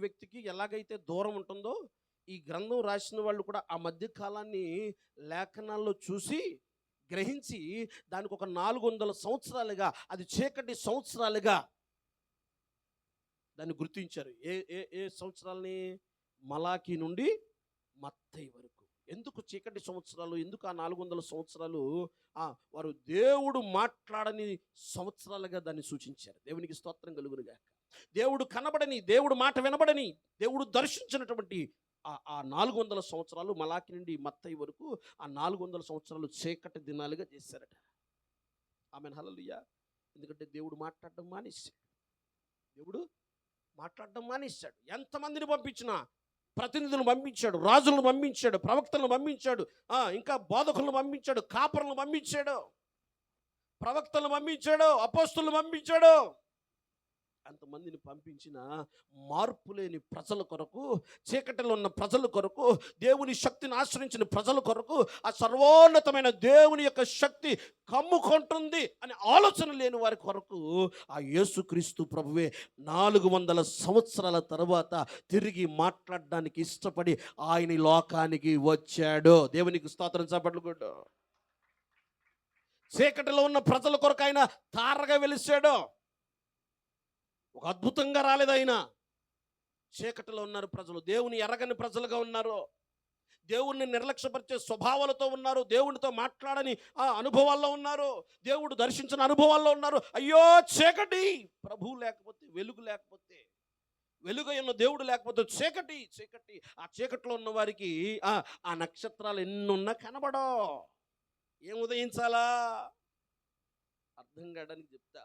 వ్యక్తికి ఎలాగైతే దూరం ఉంటుందో, ఈ గ్రంథం రాసిన వాళ్ళు కూడా ఆ మధ్య కాలాన్ని లేఖనాల్లో చూసి గ్రహించి దానికి ఒక 400 సంవత్సరాలుగా, అది చీకటి సంవత్సరాలుగా దాన్ని గుర్తించారు. ఏ ఏ ఏ సంవత్సరాలని? మలాకి నుండి మత్తయి వరకు. ఎందుకు చీకటి సంవత్సరాలు? ఎందుకు ఆ 400 సంవత్సరాలు? వారు దేవుడు మాట్లాడని సంవత్సరాలుగా దాన్ని సూచించారు. దేవునికి స్తోత్రం కలుగునుగా. దేవుడు కనబడని, దేవుడు మాట వినబడని, దేవుడు దర్శించినటువంటి ఆ 400 సంవత్సరాలు మలాకి నుండి మత్తయి వరకు, ఆ 400 సంవత్సరాలు చీకటి దినాలుగా చేశారట. ఆమేన్, హల్లెలూయా. ఎందుకంటే దేవుడు మాట్లాడడం మానేశాడు. దేవుడు మాట్లాడడం మానేశాడు. ఎంతమందిని పంపించినా, ప్రతినిధులను పంపించాడు, రాజులను పంపించాడు, ప్రవక్తలను పంపించాడు, ఇంకా బోధకులను పంపించాడు, కాపరులను పంపించాడు, ప్రవక్తలను పంపించాడు, అపోస్తులను పంపించాడు. అంతమందిని పంపించిన మార్పు లేని ప్రజల కొరకు, చీకటిలో ఉన్న ప్రజల కొరకు, దేవుని శక్తిని ఆశ్రయించిన ప్రజల కొరకు, ఆ సర్వోన్నతమైన దేవుని యొక్క శక్తి కమ్ముకుంటుంది అనే ఆలోచన లేని వారి కొరకు ఆ యేసుక్రీస్తు ప్రభువే 400 సంవత్సరాల తర్వాత తిరిగి మాట్లాడడానికి ఇష్టపడి ఆయన లోకానికి వచ్చాడు. దేవునికి స్తోత్రం, చప్పట్లు కొట్టు. చీకటిలో ఉన్న ప్రజల కొరకు ఆయన తారగా వెలిశాడు. ఒక అద్భుతంగా రాలేదు ఆయన. చీకటిలో ఉన్నారు ప్రజలు, దేవుని ఎరగని ప్రజలుగా ఉన్నారు, దేవుణ్ణి నిర్లక్ష్యపరిచే స్వభావాలతో ఉన్నారు, దేవునితో మాట్లాడని అనుభవాల్లో ఉన్నారు, దేవుడు దర్శించిన అనుభవాల్లో ఉన్నారు. అయ్యో చీకటి, ప్రభువు లేకపోతే, వెలుగు లేకపోతే, వెలుగు ఉన్న దేవుడు లేకపోతే చీకటి. చీకటి, ఆ చీకటిలో ఉన్న వారికి ఆ నక్షత్రాలు ఎన్నున్నా కనబడో. ఏం ఉదయించాలా? అర్థం కావడానికి చెప్తా.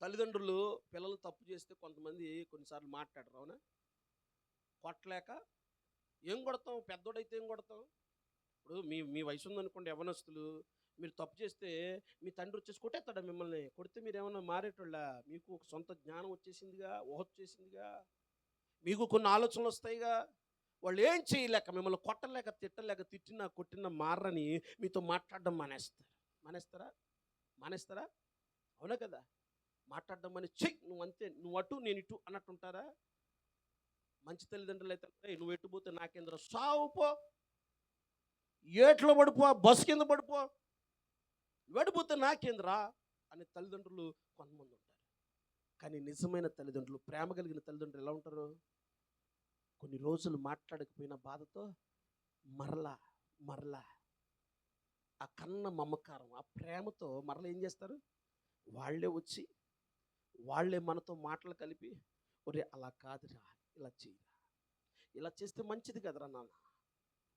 తల్లిదండ్రులు పిల్లలు తప్పు చేస్తే కొంతమంది కొన్నిసార్లు మాట్లాడరు, అవునా? కొట్టలేక ఏం కొడతాం? పెద్దోడైతే ఏం కొడతాం? ఇప్పుడు మీ వయసు ఉందనుకోండి, యవ్వనస్తులు, మీరు తప్పు చేస్తే మీ తండ్రి వచ్చేసి కొట్టేస్తాడా మిమ్మల్ని? కొడితే మీరు ఏమన్నా మారేటోళ్ళ? మీకు ఒక సొంత జ్ఞానం వచ్చేసిందిగా, ఊహ వచ్చేసిందిగా, మీకు కొన్ని ఆలోచనలు వస్తాయిగా. వాళ్ళు ఏం చేయలేక, మిమ్మల్ని కొట్టలేక, తిట్టలేక, తిట్టినా కొట్టినా మారని మీతో మాట్లాడడం మానేస్తారా? అవునా కదా? మాట్లాడడం అని, చెయ్యి నువ్వు అంతే, నువ్వు అటు నేను ఇటు అన్నట్టు ఉంటారా? మంచి తల్లిదండ్రులు అయితే, నువ్వు ఎటు పోతే నాకేంద్ర, సావుపో, ఏట్లో పడిపో, బస్సు కింద పడిపో, వెడిపోతే నాకేంద్రా అనే తల్లిదండ్రులు కొంతమంది ఉంటారు. కానీ నిజమైన తల్లిదండ్రులు, ప్రేమ కలిగిన తల్లిదండ్రులు ఎలా ఉంటారు? కొన్ని రోజులు మాట్లాడకపోయిన బాధతో మరలా ఆ కన్న మమకారం, ఆ ప్రేమతో మరలా ఏం చేస్తారు? వాళ్ళే వచ్చి, వాళ్ళే మనతో మాటలు కలిపి, ఒరే అలా కాదురా, ఇలా చేయరా, ఇలా చేస్తే మంచిది కదరా నాన్న,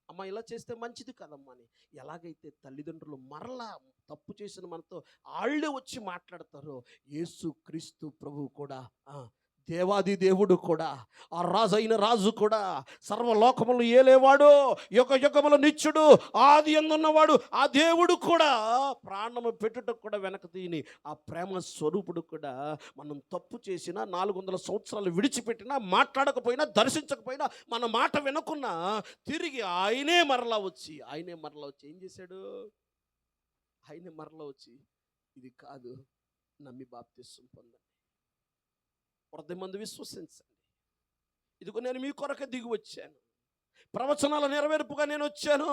అమ్మ ఇలా చేస్తే మంచిది కదమ్మా అని ఎలాగైతే తల్లిదండ్రులు మరలా తప్పు చేసిన మనతో వాళ్ళే వచ్చి మాట్లాడతారో, యేసుక్రీస్తు ప్రభువు కూడా, దేవాది దేవుడు కూడా, ఆ రాజైన రాజు కూడా, సర్వలోకములు ఏలేవాడు, యుగ యుగముల నిత్యుడు, ఆది అందున్నవాడు ఆ దేవుడు కూడా ప్రాణము పెట్టుటకు కూడా వెనక తీని ఆ ప్రేమ స్వరూపుడు కూడా, మనం తప్పు చేసినా, 400 సంవత్సరాలు విడిచిపెట్టినా, మాట్లాడకపోయినా, దర్శించకపోయినా, మన మాట వినకున్నా, తిరిగి ఆయనే మరలా వచ్చి ఏం చేశాడు? ఆయనే మరలా వచ్చి, ఇది కాదు, నమ్మి బాప్తిస్మం పొందండి, హృదయమందు విశ్వసించండి, ఇదిగో నేను మీ కొరకే దిగి వచ్చాను, ప్రవచనాల నెరవేర్పుగా నేను వచ్చాను,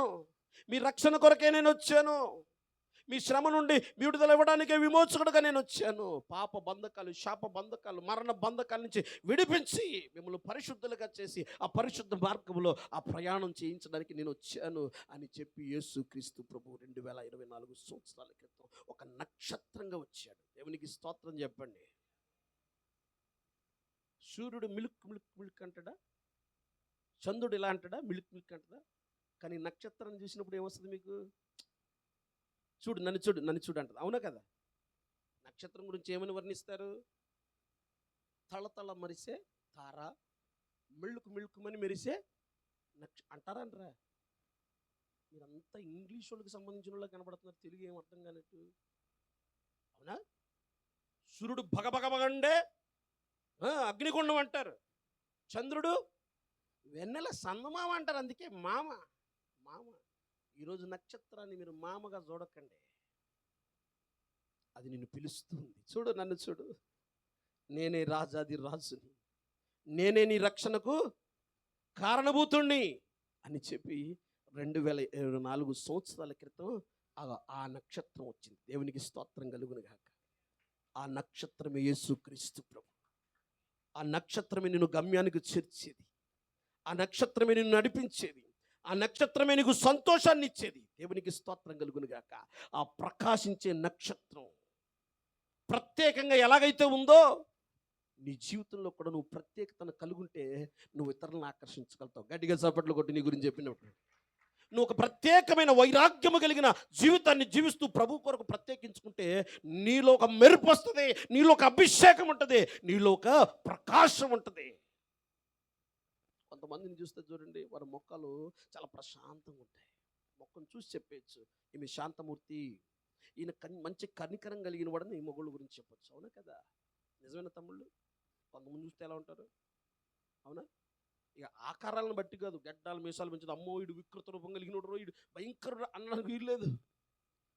మీ రక్షణ కొరకే నేను వచ్చాను, మీ శ్రమ నుండి విడుదల ఇవ్వడానికే విమోచకుడుగా నేను వచ్చాను. పాప బంధకాలు, శాప బంధకాలు, మరణ బంధకాల నుంచి విడిపించి మిమ్మల్ని పరిశుద్ధులుగా చేసి ఆ పరిశుద్ధ మార్గంలో ఆ ప్రయాణం చేయించడానికి నేను వచ్చాను అని చెప్పి యేసుక్రీస్తు ప్రభు 2024 సంవత్సరాల క్రితం ఒక నక్షత్రంగా వచ్చాడు. దేవునికి స్తోత్రం చెప్పండి. సూర్యుడు మిల్క్ మిల్క్ మిల్క్ అంటాడా? చంద్రుడు ఇలా అంటాడా? మిల్క్ మిల్క్ అంటాడా? కానీ నక్షత్రాన్ని చూసినప్పుడు ఏమొస్తుంది మీకు? చూడు నన్ను చూడు నన్ను చూడు అంటది. అవునా కదా? నక్షత్రం గురించి ఏమని వర్ణిస్తారు? తళతళ మరిసే తార, మిల్క్ మిల్కుమని మెరిసే అంటారా అంటారా? మీరంతా ఇంగ్లీష్ వాళ్ళకి సంబంధించిన వాళ్ళకి కనబడుతున్నారు, తెలుగు ఏం అర్థం కానట్టు. అవునా? సూర్యుడు భగభగభగండే అగ్నిగుండం అంటారు. చంద్రుడు వెన్నెల సందమామ అంటారు. అందుకే మామ మామ. ఈరోజు నక్షత్రాన్ని మీరు మామగా చూడకండి, అది నిన్ను పిలుస్తుంది. చూడు నన్ను చూడు, నేనే రాజాది రాజుని, నేనే నీ రక్షణకు కారణభూతుణ్ణి అని చెప్పి 2024 సంవత్సరాల క్రితం ఆ నక్షత్రం వచ్చింది. దేవునికి స్తోత్రం కలుగును గాక. ఆ నక్షత్రమే యేసుక్రీస్తు ప్రభు. ఆ నక్షత్రమే నిన్ను గమ్యానికి చేర్చేది, ఆ నక్షత్రమే నిన్ను నడిపించేది, ఆ నక్షత్రమే నీకు సంతోషాన్ని ఇచ్చేది. దేవునికి స్తోత్రం కలుగును గాక. ఆ ప్రకాశించే నక్షత్రం ప్రత్యేకంగా ఎలాగైతే ఉందో నీ జీవితంలో కూడా నువ్వు ప్రత్యేకతను కలుగుంటే నువ్వు ఇతరులను ఆకర్షించగలుగుతావు. గట్టిగా చప్పట్లు కొట్టి నీ గురించి చెప్పినప్పుడు నువ్వు ఒక ప్రత్యేకమైన వైరాగ్యము కలిగిన జీవితాన్ని జీవిస్తూ ప్రభు కొరకు ప్రత్యేకించుకుంటే నీలో ఒక మెరుపు వస్తుంది, నీలో ఒక అభిషేకం ఉంటుంది, నీలో ఒక ప్రకాశం ఉంటుంది. కొంతమందిని చూస్తే చూడండి, వారి మొక్కలు చాలా ప్రశాంతంగా ఉంటాయి. మొక్కను చూసి చెప్పేయచ్చు, ఈమె శాంతమూర్తి, ఈయన మంచి కనికరం కలిగిన వాడని ఈ మొగుళ్ళ గురించి చెప్పచ్చు. అవునా కదా? నిజమైన తమ్ముళ్ళు కొంతమంది చూస్తే ఎలా ఉంటారు? అవునా? ఇక ఆకారాలను బట్టి కాదు, గడ్డాలు మీసాలు పెంచదు, అమ్మో వీడు వికృత రూపం కలిగిన వీడు భయంకరుడు అనడానికి వీల్లేదు.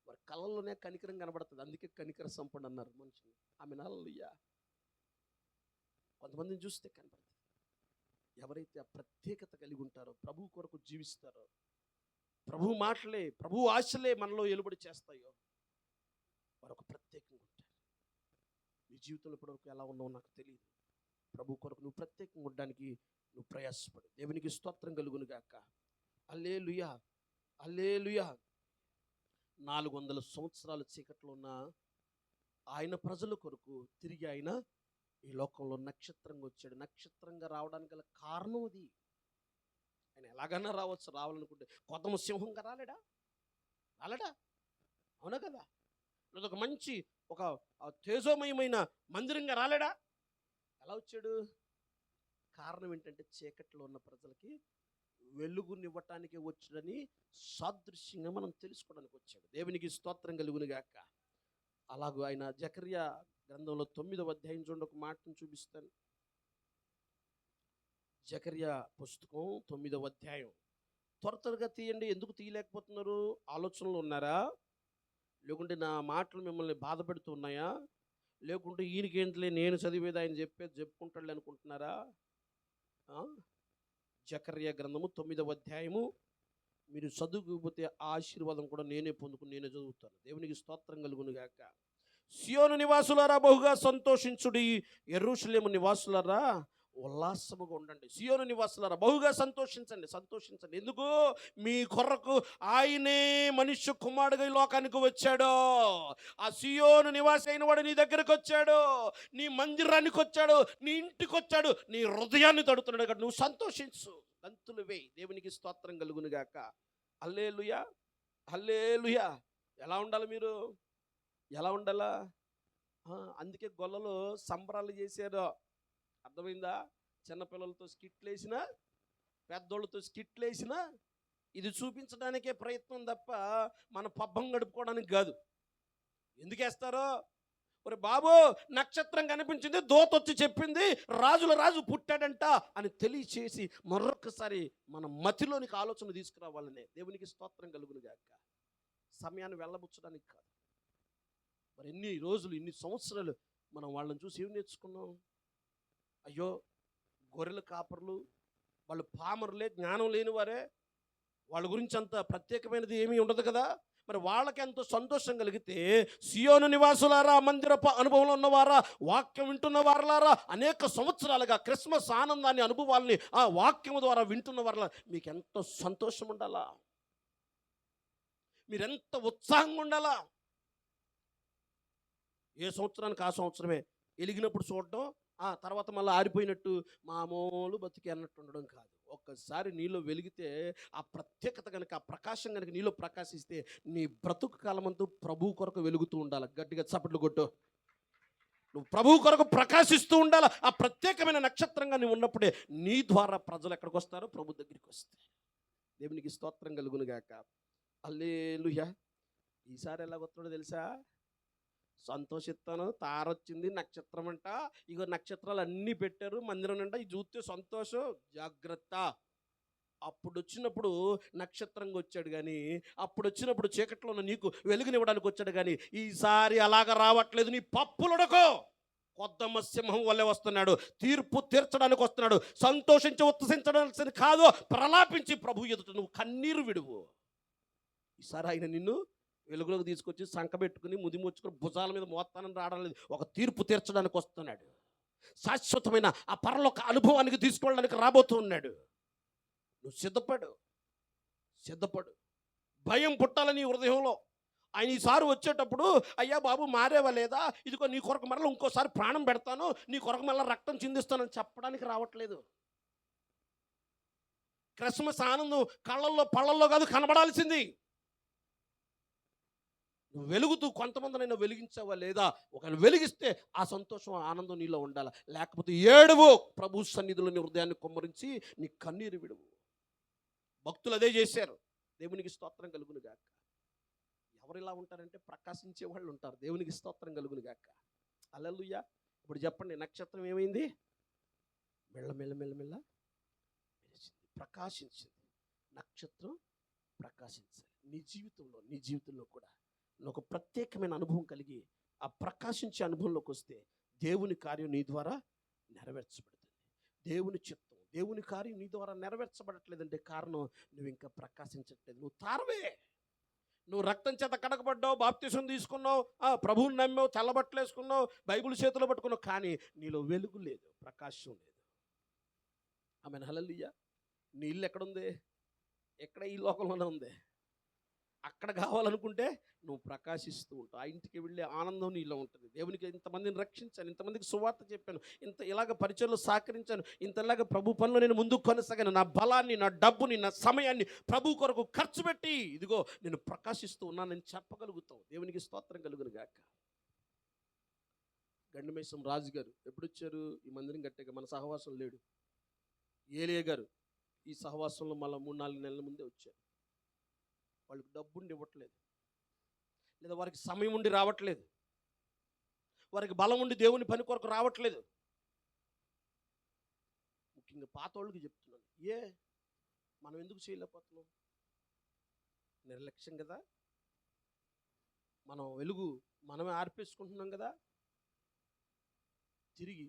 వారి కళ్ళల్లోనే కనికరం కనబడుతుంది. అందుకే కనికర సంపండి అన్నారు మనుషులు. ఆమె నాలయ్య కొంతమందిని చూస్తే కనబడుతుంది. ఎవరైతే ఆ ప్రత్యేకత కలిగి ఉంటారో, ప్రభు కొరకు జీవిస్తారో, ప్రభు మాటలే ప్రభు ఆశలే మనలో ఎలుబడి చేస్తాయో వారు ఒక ప్రత్యేకంగా ఉంటారు. నీ జీవితంలో ఇప్పటివరకు ఎలా ఉన్నావో నాకు తెలియదు. ప్రభు కొరకు నువ్వు ప్రత్యేకంగా ఉండడానికి నువ్వు ప్రయాసపడు. దేవునికి స్తోత్రం కలుగును గాక. హల్లెలూయా హల్లెలూయా. 400 సంవత్సరాల చీకట్లో ఉన్న ఆయన ప్రజల కొరకు తిరిగి ఆయన ఈ లోకంలో నక్షత్రంగా వచ్చాడు. నక్షత్రంగా రావడానికి గల కారణం అది. ఆయన ఎలాగైనా రావచ్చు, రావాలనుకుంటే కొత్త సింహంగా రాలేడా? అవునా కదా? లేదా ఒక మంచి ఒక తేజోమయమైన మందిరంగా రాలేడా? ఎలా వచ్చాడు? కారణం ఏంటంటే చీకట్లో ఉన్న ప్రజలకి వెలుగునివ్వటానికి వచ్చాడని సాదృశ్యంగా మనం తెలుసుకోవడానికి వచ్చాడు. దేవునికి స్తోత్రం కలుగును గాక. అలాగూ ఆయన జకర్యా గ్రంథంలో 9వ అధ్యాయం చూడండి, ఒక మాటను చూపిస్తాను. జకర్యా పుస్తకం 9వ అధ్యాయం. త్వరగా తీయండి. ఎందుకు తీయలేకపోతున్నారు? ఆలోచనలు ఉన్నారా? లేకుంటే నా మాటలు మిమ్మల్ని బాధ పెడుతున్నాయా? లేకుంటే ఈయనకేంటిలే నేను చదివేది ఆయన చెప్పేది చెప్పుకుంటాడు అనుకుంటున్నారా? జకర్యా గ్రంథము 9వ అధ్యాయము. మీరు చదువుకోకపోతే ఆ ఆశీర్వాదం కూడా నేనే పొందుకుని నేనే చదువుతాను. దేవునికి స్తోత్రం కలుగును గాక. సియోను నివాసులారా బహుగా సంతోషించుడి, యెరూషలేము నివాసులారా ఉల్లాసముగా ఉండండి. సియోను నివాసులారా బహుగా సంతోషించండి. ఎందుకు? మీ కొరకు ఆయనే మనుష్య కుమారుడుగా ఈ లోకానికి వచ్చాడు. ఆ సియోను నివాసి అయిన వాడు నీ దగ్గరకు వచ్చాడు, నీ మందిరానికి వచ్చాడు, నీ ఇంటికి వచ్చాడు, నీ హృదయాన్ని తడుతున్నాడు. కదా నువ్వు సంతోషించు, గంతులు వేయి. దేవునికి స్తోత్రం కలుగును గాక. హల్లెలూయా హల్లెలూయా. ఎలా ఉండాలి మీరు? ఎలా ఉండాలా? అందుకే గొల్లలో సంబరాలు చేశారు. అర్థమైందా? చిన్నపిల్లలతో స్కిట్లు వేసినా, పెద్దోళ్ళతో స్కిట్లు వేసినా ఇది చూపించడానికే ప్రయత్నం తప్ప మన పబ్బం గడుపుకోవడానికి కాదు. ఎందుకు వేస్తారో? ఒరే బాబు, నక్షత్రం కనిపించింది, దూత వచ్చి చెప్పింది, రాజుల రాజు పుట్టాడంట అని తెలియచేసి మరొకసారి మన మతిలోనికి ఆలోచన తీసుకురావాలనే. దేవునికి స్తోత్రం కలుగును గాక. సమయాన్ని వెళ్ళబుచ్చడానికి కాదు. మరి ఎన్ని రోజులు, ఇన్ని సంవత్సరాలు మనం వాళ్ళని చూసి ఏం నేర్చుకున్నాం? అయ్యో గొర్రెల కాపర్లు, వాళ్ళు పామరులే, జ్ఞానం లేని వారే, వాళ్ళ గురించి అంత ప్రత్యేకమైనది ఏమీ ఉండదు కదా. మరి వాళ్ళకి ఎంతో సంతోషం కలిగితే, సియోను నివాసులారా, మందిరపు అనుభవంలో ఉన్నవారా, వాక్యం వింటున్న వారలారా, అనేక సంవత్సరాలుగా క్రిస్మస్ ఆనందాన్ని, అనుభవాల్ని ఆ వాక్యం ద్వారా వింటున్న వారలా మీకు ఎంతో సంతోషం ఉండాలా, మీరెంత ఉత్సాహంగా ఉండాలా. ఏ సంవత్సరానికి ఆ సంవత్సరమే వెలిగినప్పుడు చూడటం, ఆ తర్వాత మళ్ళీ ఆరిపోయినట్టు మామూలు బతికి అన్నట్టు ఉండడం కాదు. ఒక్కసారి నీలో వెలిగితే, ఆ ప్రత్యేకత కనుక, ఆ ప్రకాశం కనుక నీలో ప్రకాశిస్తే, నీ బ్రతుకు కాలమంతా ప్రభు కొరకు వెలుగుతూ ఉండాలి. గట్టిగా చప్పట్లు కొట్టు. నువ్వు ప్రభు కొరకు ప్రకాశిస్తూ ఉండాలి. ఆ ప్రత్యేకమైన నక్షత్రంగా నువ్వు ఉన్నప్పుడే నీ ద్వారా ప్రజలు ఎక్కడికి వస్తారు? ప్రభు దగ్గరికి వస్తారు. దేవునికి స్తోత్రం కలుగును గాక. హల్లెలూయా. ఈసారి ఎలా వస్తాడో తెలుసా? సంతోషిస్తాను, తారొచ్చింది, నక్షత్రం అంట, ఇగో నక్షత్రాలు అన్నీ పెట్టారు మందిరం నిండా, ఇది చూస్తే సంతోషం, జాగ్రత్త. అప్పుడు వచ్చినప్పుడు నక్షత్రంగా వచ్చాడు కానీ, అప్పుడు వచ్చినప్పుడు చీకట్లో ఉన్న నీకు వెలుగునివ్వడానికి వచ్చాడు కానీ, ఈసారి అలాగ రావట్లేదు. నీ పప్పులుడకో, కొద్దమ్మ సింహం వల్లే వస్తున్నాడు, తీర్పు తీర్చడానికి వస్తున్నాడు. సంతోషించి ఉత్తసించడానికి కాదు, ప్రలాపించి ప్రభు ఎదుట నువ్వు కన్నీరు విడువు. ఈసారి ఆయన నిన్ను వెలుగులోకి తీసుకొచ్చి సంక పెట్టుకుని ముదిముచ్చుకుని భుజాల మీద మోస్తానని రావడం లేదు, ఒక తీర్పు తీర్చడానికి వస్తున్నాడు. శాశ్వతమైన ఆ పరలోక అనుభవానికి తీసుకోవడానికి రాబోతున్నాడు. నువ్వు సిద్ధపడు. భయం పుట్టాలని హృదయంలో. ఆయన ఈసారి వచ్చేటప్పుడు, అయ్యా బాబు మారేవా లేదా, ఇదిగో నీ కొరకు మరలా ఇంకోసారి ప్రాణం పెడతాను, నీ కొరకు మరలా రక్తం చిందిస్తానని చెప్పడానికి రావట్లేదు. క్రిస్మస్ ఆనందం కళ్ళల్లో పళ్ళల్లో కాదు కనబడాల్సింది. నువ్వు వెలుగుతూ కొంతమందినైనా వెలిగించావా లేదా? ఒకవేళ వెలిగిస్తే ఆ సంతోషం, ఆనందం నీలో ఉండాలి. లేకపోతే ఏడువు, ప్రభు సన్నిధిలో నీ హృదయాన్ని కొమ్మరించి నీ కన్నీరు విడువు. భక్తులు అదే చేశారు. దేవునికి స్తోత్రం కలుగును గాక. ఎవరు ఇలా ఉంటారంటే ప్రకాశించే వాళ్ళు ఉంటారు. దేవునికి స్తోత్రం కలుగును గాక. హల్లెలూయా. ఇప్పుడు చెప్పండి, నక్షత్రం ఏమైంది? మెల్ల ప్రకాశించింది. నక్షత్రం ప్రకాశించాలి. నీ జీవితంలో కూడా నువ్వు ఒక ప్రత్యేకమైన అనుభవం కలిగి ఆ ప్రకాశించే అనుభవంలోకి వస్తే, దేవుని కార్యం నీ ద్వారా నెరవేర్చబడుతుంది. దేవుని చిత్తం, దేవుని కార్యం నీ ద్వారా నెరవేర్చబడట్లేదంటే కారణం, నువ్వు ఇంకా ప్రకాశించట్లేదు. నువ్వు తారవే. నువ్వు రక్తం చేత కడగబడ్డావు, బాప్తిసం తీసుకున్నావు, ప్రభువుని నమ్మావు, తెల్లబట్టలు వేసుకున్నావు, బైబిల్ చేతిలో పట్టుకున్నావు, కానీ నీలో వెలుగు లేదు, ప్రకాశం లేదు. ఆమెన్. హల్లెలూయా. నీ ఇల్లు ఎక్కడుంది? ఎక్కడ? ఈ లోకంలోనే ఉంది. అక్కడ కావాలనుకుంటే నువ్వు ప్రకాశిస్తూ ఉంటావు. ఆ ఇంటికి వెళ్ళే ఆనందం నీలో ఉంటుంది. దేవునికి ఇంతమందిని రక్షించాను, ఇంతమందికి సువార్త చెప్పాను, ఇలాగ పరిచయంలో సహకరించాను, ఇంతలాగా ప్రభు పనులు నేను ముందుకు కొనసాగాను, నా బలాన్ని, నా డబ్బుని, నా సమయాన్ని ప్రభు కొరకు ఖర్చు పెట్టి ఇదిగో నేను ప్రకాశిస్తూ ఉన్నానని చెప్పగలుగుతావు. దేవునికి స్తోత్రం కలుగును గాక. గండిమేసం రాజు గారు ఎప్పుడు వచ్చారు? ఈ మందిరం కట్టాక మన సహవాసం లేడు. ఏలియా గారు ఈ సహవాసంలో మళ్ళీ 3-4 నెలల ముందే వచ్చారు. వాళ్ళకి డబ్బుండి ఇవ్వట్లేదు, లేదా వారికి సమయం ఉండి రావట్లేదు, వారికి బలం ఉండి దేవుని పని కొరకు రావట్లేదు. ముఖ్యంగా పాత వాళ్ళకి చెప్తున్నాను, మనం ఎందుకు చేయలేకపోతున్నాం? నిర్లక్ష్యం కదా. మనం వెలుగు మనమే ఆర్పేసుకుంటున్నాం కదా. తిరిగి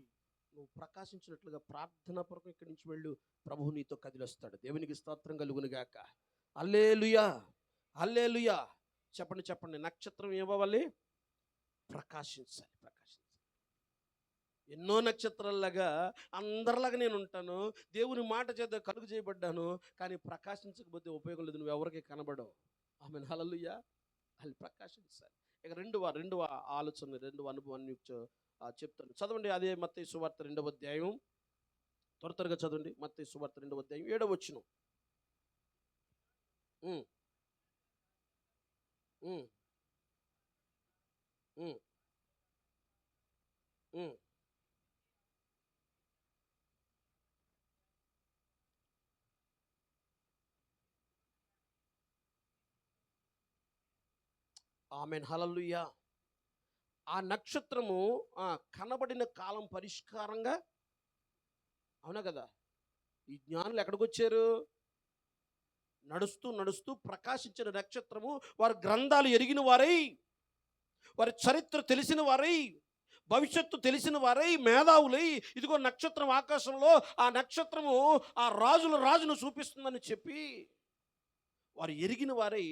నువ్వు ప్రకాశించినట్లుగా ప్రార్థనాపూర్వకం ఇక్కడి నుంచి వెళ్ళు, ప్రభువు నీతో కదిలొస్తాడు. దేవునికి స్తోత్రం కలుగును గాక. హల్లెలూయా. హల్లెలూయా. చెప్పండి. నక్షత్రం ఏమవ్వాలి? ప్రకాశించాలి. ఎన్నో నక్షత్రాల్లాగా అందరిలాగా నేను ఉంటాను, దేవుని మాట చేత కలుగు చేయబడ్డాను, కానీ ప్రకాశించకపోతే ఉపయోగం లేదు, నువ్వు ఎవరికి కనబడవు. ఆమెన్. హల్లెలూయా. అది ప్రకాశించాలి. ఇక రెండవ ఆలోచన, రెండవ అనుభవాన్ని చెప్తాను. చదవండి. అదే మత్తయి సువార్త 2వ అధ్యాయం, త్వరగా చదవండి. మత్తయి సువార్త 2వ అధ్యాయం 7వ వచనం. ఆమేన్. హల్లెలూయా. ఆ నక్షత్రము కనబడిన కాలం పరిష్కారంగా, అవునా కదా. ఈ జ్ఞానులు ఎక్కడికి వచ్చారు? నడుస్తూ ప్రకాశించిన నక్షత్రము, వారి గ్రంథాలు ఎరిగిన వారై, వారి చరిత్ర తెలిసిన వారై, భవిష్యత్తు తెలిసిన వారై, మేధావులై, ఇదిగో నక్షత్రం ఆకాశంలో, ఆ నక్షత్రము ఆ రాజును చూపిస్తుందని చెప్పి వారు ఎరిగిన వారై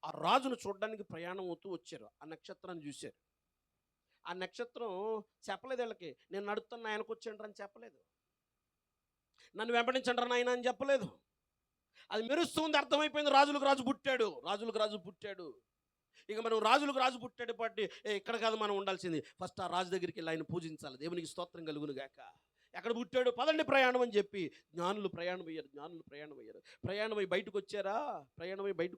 ఆ రాజును చూడడానికి ప్రయాణం అవుతూ వచ్చారు. ఆ నక్షత్రాన్ని చూశారు. ఆ నక్షత్రం చెప్పలేదు వీళ్ళకి, నేను నడుస్తున్న ఆయనకు వచ్చాను అని చెప్పలేదు, నన్ను వెంబడించండి నాయన అని చెప్పలేదు. అది మెరుస్తుంది, అర్థమైపోయింది రాజులకు రాజు పుట్టాడు, రాజులకు రాజు పుట్టాడు. ఇక మనం రాజులకు రాజు పుట్టాడు పాటి ఇక్కడ కాదు మనం ఉండాల్సింది, ఫస్ట్ ఆ రాజు దగ్గరికి వెళ్ళి ఆయన పూజించాలి. దేవునికి స్తోత్రం కలుగును గాక. ఎక్కడ పుట్టాడు, పదండి ప్రయాణం అని చెప్పి జ్ఞానులు ప్రయాణమయ్యారు. ప్రయాణమై బయటకు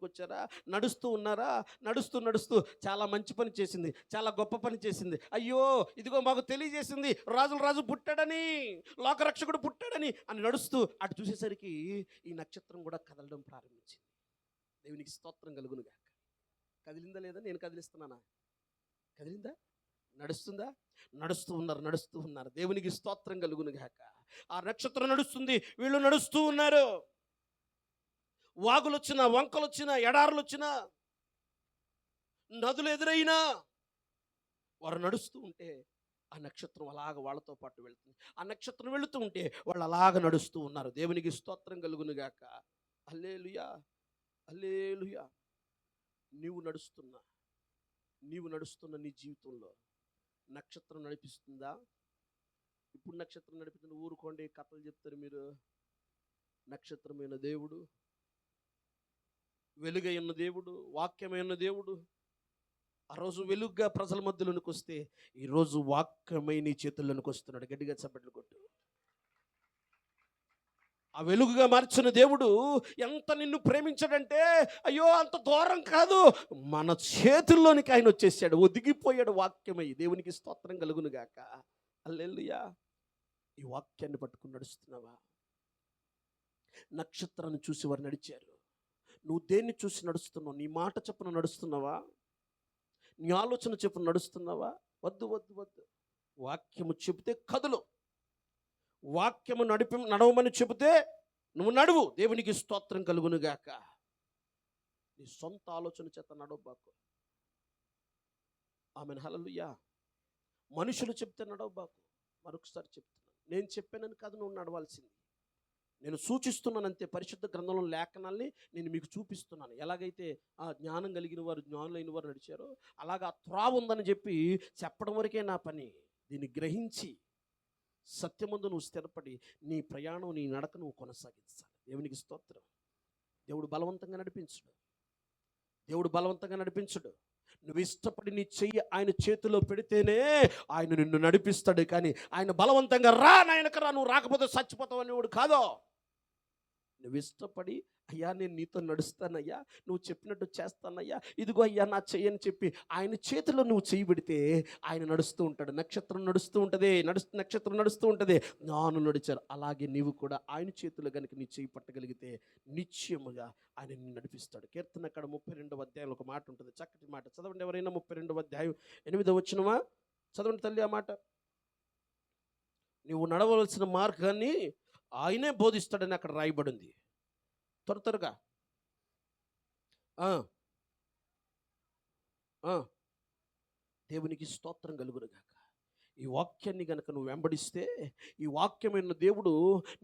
వచ్చారా, నడుస్తూ ఉన్నారా, నడుస్తూ నడుస్తూ చాలా మంచి పని చేసింది, చాలా గొప్ప పని చేసింది. అయ్యో ఇదిగో మాకు తెలియజేసింది రాజు పుట్టాడని, లోకరక్షకుడు పుట్టాడని అని నడుస్తూ అటు చూసేసరికి ఈ నక్షత్రం కూడా కదలడం ప్రారంభించింది. దేవునికి స్తోత్రం కలుగును గాక. కదిలిందా లేదా, నేను కదిలిస్తున్నానా, కదిలిందా, నడుస్తుందా, నడుస్తూ ఉన్నారు. దేవునికి స్తోత్రం కలుగును గాక. ఆ నక్షత్రం నడుస్తుంది, వీళ్ళు నడుస్తూ ఉన్నారు. వాగులు వచ్చినా, వంకలు వచ్చినా, ఎడారులు వచ్చినా, నదులు ఎదురైనా వారు నడుస్తూ ఉంటే ఆ నక్షత్రం అలాగ వాళ్ళతో పాటు వెళ్తుంది. ఆ నక్షత్రం వెళుతూ ఉంటే వాళ్ళు అలాగ నడుస్తూ ఉన్నారు. దేవునికి స్తోత్రం కలుగును గాక. హల్లెలూయా, హల్లెలూయా. నీవు నడుస్తున్న నీ జీవితంలో నక్షత్రం నడిపిస్తుందా? ఇప్పుడు నక్షత్రం నడిపిస్తుంది ఊరుకోండి, కథలు చెప్తారు మీరు. నక్షత్రమైన దేవుడు, వెలుగైన దేవుడు, వాక్యమైన దేవుడు ఆ రోజు వెలుగుగా ప్రజల మధ్యలోనికి వస్తే ఈరోజు వాక్యమై నీ చేతుల్లోనికి వస్తున్నాడు. గట్టిగా చప్పట్లు కొట్టు. ఆ వెలుగుగా మార్చిన దేవుడు ఎంత నిన్ను ప్రేమించాడంటే, అయ్యో అంత దూరం కాదు, మన చేతుల్లోనికి ఆయన వచ్చేసాడు, ఒదిగిపోయాడు వాక్యమై. దేవునికి స్తోత్రం కలుగును గాక. హల్లెలూయా. ఈ వాక్యాన్ని పట్టుకుని నడుస్తున్నావా? నక్షత్రాన్ని చూసి వారు నడిచారు. నువ్వు దేన్ని చూసి నడుస్తున్నావు? నీ మాట చొప్పున నడుస్తున్నావా? నీ ఆలోచన చొప్పున నడుస్తున్నావా? వద్దు వద్దు వద్దు. వాక్యము చెబితే కదులు, వాక్యము నడవమని చెబితే నువ్వు నడువు. దేవునికి స్తోత్రం కలుగును గాక. నీ సొంత ఆలోచన చేత నడవబాకు. ఆమెన్. హల్లెలూయా. మనుషులు చెప్తే నడవబాకు. మరొకసారి చెప్తున్నాను, నేను చెప్పానని కాదు నువ్వు నడవాల్సింది, నేను సూచిస్తున్నానంతే. పరిశుద్ధ గ్రంథంలో లేఖనాల్ని నేను మీకు చూపిస్తున్నాను. ఎలాగైతే ఆ జ్ఞానం కలిగిన వారు, జ్ఞానులైన వారు నడిచారో అలాగా త్రోవ ఉందని చెప్పి చెప్పడం వరకే నా పని. దీన్ని గ్రహించి సత్యమందు నువ్వు స్థిరపడి నీ ప్రయాణం, నీ నడక నువ్వు కొనసాగించాలి. దేవునికి స్తోత్రం. దేవుడు బలవంతంగా నడిపించడు. నువ్వు ఇష్టపడి నీ చెయ్యి ఆయన చేతిలో పెడితేనే ఆయన నిన్ను నడిపిస్తాడు. కానీ ఆయన బలవంతంగా రా నాయనక రా, నువ్వు రాకపోతే చచ్చిపోతావు అనేవాడు కాదో. నువ్వు ఇష్టపడి, అయ్యా నేను నీతో నడుస్తానయ్యా, నువ్వు చెప్పినట్టు చేస్తానయ్యా, ఇదిగో అయ్యా నా చెయ్యని చెప్పి ఆయన చేతిలో నువ్వు చెయ్యి పెడితే ఆయన నడుస్తూ ఉంటాడు. నక్షత్రం నడుస్తూ ఉంటుంది. జ్ఞానులు నడిచారు. అలాగే నీవు కూడా ఆయన చేతిలో కనుక నీ చెయ్యి పట్టగలిగితే నిశ్చయముగా ఆయన నిన్ను నడిపిస్తాడు. కీర్తనకాండ 32వ అధ్యాయంలో ఒక మాట ఉంటుంది, చక్కటి మాట. చదవండి ఎవరైనా. 32వ అధ్యాయం 8వ వచనమా చదవండి తల్లి. ఆ మాట, నువ్వు నడవలసిన మార్గాన్ని ఆయనే బోధిస్తాడని అక్కడ రాయబడింది. త్వరగా దేవునికి స్తోత్రం కలుగును గాక. ఈ వాక్యాన్ని కనుక నువ్వు వెంబడిస్తే ఈ వాక్యమైన దేవుడు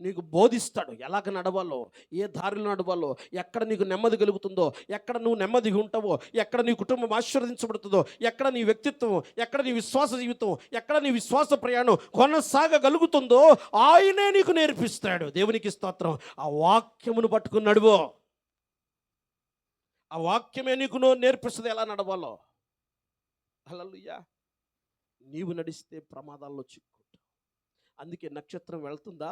నీకు బోధిస్తాడు ఎలాగ నడవాలో, ఏ దారిలో నడవాలో, ఎక్కడ నీకు నెమ్మది కలుగుతుందో, ఎక్కడ నువ్వు నెమ్మదిగా ఉంటావో, ఎక్కడ నీ కుటుంబం ఆశీర్వదించబడుతుందో, ఎక్కడ నీ వ్యక్తిత్వం, ఎక్కడ నీ విశ్వాస జీవితం, ఎక్కడ నీ విశ్వాస ప్రయాణం కొనసాగగలుగుతుందో ఆయనే నీకు నేర్పిస్తాడు. దేవునికి స్తోత్రం. ఆ వాక్యమును పట్టుకుని నడువో. ఆ వాక్యమే నీకు నేర్పిస్తుంది ఎలా నడవాలో. హల్లెలూయా. నీవు నడిస్తే ప్రమాదాల్లో చిక్కుంటావు. అందుకే నక్షత్రం వెళ్తుందా,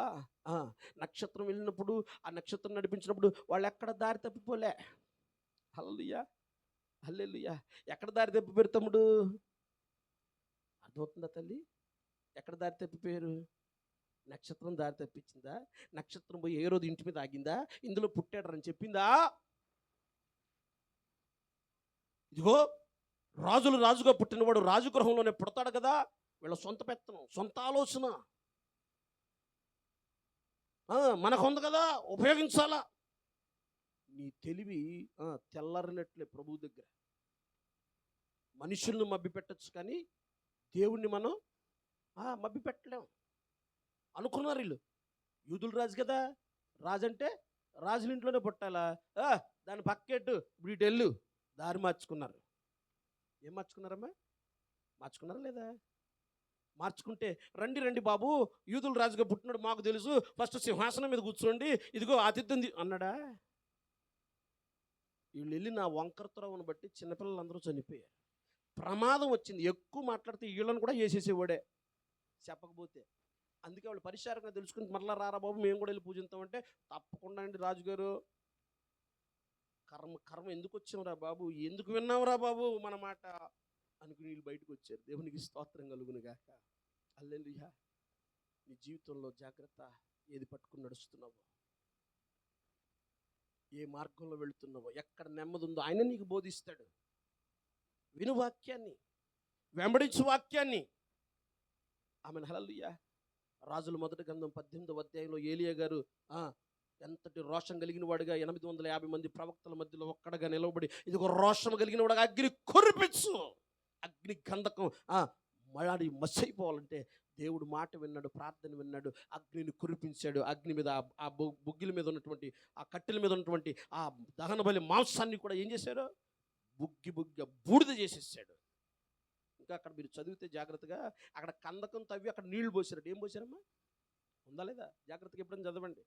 నక్షత్రం వెళ్ళినప్పుడు, ఆ నక్షత్రం నడిపించినప్పుడు వాళ్ళు ఎక్కడ దారి తప్పిపోలే. హల్లెలూయా, హల్లెలూయా. ఎక్కడ దారి తప్పిపోయారు తమ్ముడు? అర్థమవుతుందా తల్లి? ఎక్కడ దారి తప్పిపోయారు? నక్షత్రం దారి తప్పించిందా? నక్షత్రం పోయి ఏ రోజు ఇంటి మీద ఆగిందా? ఇందులో పుట్టాడని చెప్పిందా? ఇదిగో రాజుగా పుట్టినవాడు రాజగృహంలోనే పుడతాడు కదా. వీళ్ళ సొంత పెత్తనం, సొంత ఆలోచన మనకు ఉంది కదా, ఉపయోగించాలా. నీ తెలివి తెల్లరినట్లే ప్రభు దగ్గర. మనుషులను మభ్య పెట్టచ్చు కానీ దేవుణ్ణి మనం మభ్య పెట్టలేం అనుకున్నారు వీళ్ళు. యూదుల రాజు కదా, రాజు అంటే రాజుల ఇంట్లోనే పుట్టాలా, దాని పక్కెట్టు ఇప్పుడు ఇటు వెళ్ళు, దారి మార్చుకున్నారు. ఏం మార్చుకున్నారమ్మా? మార్చుకున్నారా లేదా? మార్చుకుంటే రండి రండి బాబు, యూదుల రాజుగా పుట్టినాడు మాకు తెలుసు, ఫస్ట్ సింహాసనం మీద కూర్చోండి, ఇదిగో ఆతిథ్యం అన్నాడా? వీళ్ళు వెళ్ళి నా వంకరత్రవను బట్టి చిన్నపిల్లలందరూ చనిపోయారు. ప్రమాదం వచ్చింది. ఎక్కువ మాట్లాడితే వీళ్ళని కూడా వేసేసేవాడే చెప్పకపోతే. అందుకే వాళ్ళు పరిచారంగా తెలుసుకుని మరలా రారా బాబు మేము కూడా వెళ్ళి పూజిస్తామంటే, తప్పకుండా అండి రాజుగారు, కర్మ కర్మ ఎందుకు వచ్చావురా బాబు, ఎందుకు విన్నావురా బాబు మన మాట అనుకుని వీళ్ళు బయటకు వచ్చారు. దేవునికి స్తోత్రం కలుగును గాక. హల్లెలూయా. నీ జీవితంలో జాగ్రత్త. ఏది పట్టుకుని నడుస్తున్నావో, ఏ మార్గంలో వెళుతున్నావో, ఎక్కడ నెమ్మది ఉందో ఆయన నీకు బోధిస్తాడు. విను వాక్యాన్ని, వెంబడించు వాక్యాన్ని. ఆమెను. హల్లెలూయా. రాజుల మొదటి గ్రంథం 18వ అధ్యాయంలో ఏలియా గారు ఎంతటి రోషం కలిగిన వాడుగా 850 మంది ప్రవక్తల మధ్యలో ఒక్కడగా నిలవబడి, ఇదిగో రోషం కలిగిన వాడుగా అగ్ని కురిపించు, అగ్ని గంధకం మళ్ళీ మసైపోవాలంటే దేవుడు మాట విన్నాడు, ప్రార్థన విన్నాడు, అగ్నిని కురిపించాడు. అగ్ని మీద ఆ బుగ్గిల మీద ఉన్నటువంటి, ఆ కట్టెల మీద ఉన్నటువంటి ఆ దహన బలి మాంసాన్ని కూడా ఏం చేశాడు? బుగ్గి బూడిద చేసేసాడు. ఇంకా అక్కడ మీరు చదివితే జాగ్రత్తగా, అక్కడ కందకం తవ్వి అక్కడ నీళ్లు పోసారు. ఏం పోసారమ్మా? ఉందా లేదా? జాగ్రత్తగా ఎప్పుడైనా చదవండి.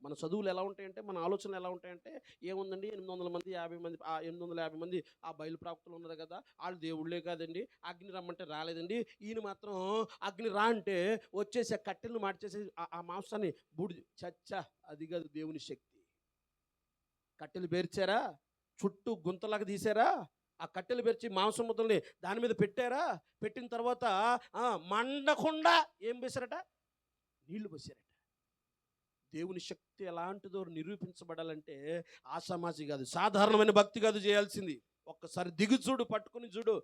మన చదువులు ఎలా ఉంటాయంటే, మన ఆలోచనలు ఎలా ఉంటాయంటే, ఏముందండి 800 మంది 50 మంది 850 మంది ఆ బయలు ప్రవక్తలు ఉన్నారు కదా, వాళ్ళు దేవుళ్ళే కాదండి, అగ్ని రమ్మంటే రాలేదండి, ఈయన మాత్రం అగ్ని రా అంటే వచ్చేసి ఆ కట్టెలను మార్చేసి ఆ మాంసాన్ని బూడిది. చచ్చా, అది కాదు దేవుని శక్తి. కట్టెలు పేర్చారా, చుట్టూ గుంతలాగా తీసారా, ఆ కట్టెలు పెరిచి మాంసం ముద్దల్ని దాని మీద పెట్టారా, పెట్టిన తర్వాత మండకుండా ఏం వేశారట? నీళ్లు పోసారట. దేవుని శక్తి ఎలాంటిదో నిరూపించబడాలంటే ఆషామాషి కాదు, సాధారణమైన భక్తి కాదు చేయాల్సింది. ఒక్కసారి దిగు చూడు, పట్టుకుని చూడు,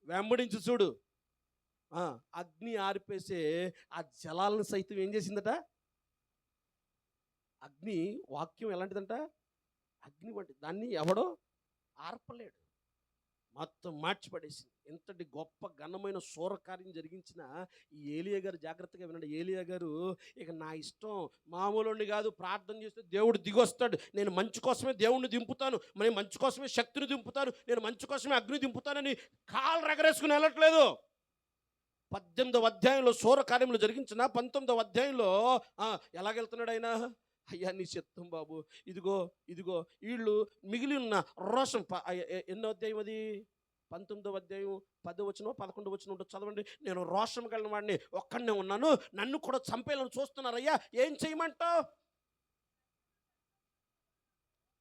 వెంబడించి చూడు. అగ్ని ఆరిపేసే ఆ జలాలను సైతం ఏం చేసిందట? అగ్ని వాక్యం ఎలాంటిదంట? అగ్ని వంటి దాన్ని ఎవడో ఆర్పలేడు, మొత్తం మార్చిపడేసింది. ఎంతటి గొప్ప ఘనమైన శూరకార్యం జరిగించిన ఈ ఏలియా గారు, జాగ్రత్తగా వినండి. ఏలియా గారు ఇక నా ఇష్టం, మామూలుండి కాదు, ప్రార్థన చేస్తే దేవుడు దిగొస్తాడు, నేను మంచి కోసమే దేవుణ్ణి దింపుతాను, నేను మంచి కోసమే శక్తిని దింపుతాను, నేను మంచి కోసమే అగ్ని దింపుతానని కాళ్ళు రగరేసుకుని వెళ్ళట్లేదు. 18వ అధ్యాయంలో శూరకార్యములు జరిగించిన 19వ అధ్యాయంలో ఎలాగెళ్తున్నాడు ఆయన? అయ్యా నీ చిత్తం బాబు, ఇదిగో ఇదిగో వీళ్ళు మిగిలి ఉన్న రోషం. ఎన్నో అధ్యాయం అది? 19వ అధ్యాయం 10వ వచనం 11వ వచనం ఉంటుంది, చదవండి. నేను రోషం కలిగిన వాడిని ఒక్కడనే ఉన్నాను, నన్ను కూడా చంపేయాలని చూస్తున్నారయ్యా, ఏం చేయమంటావు?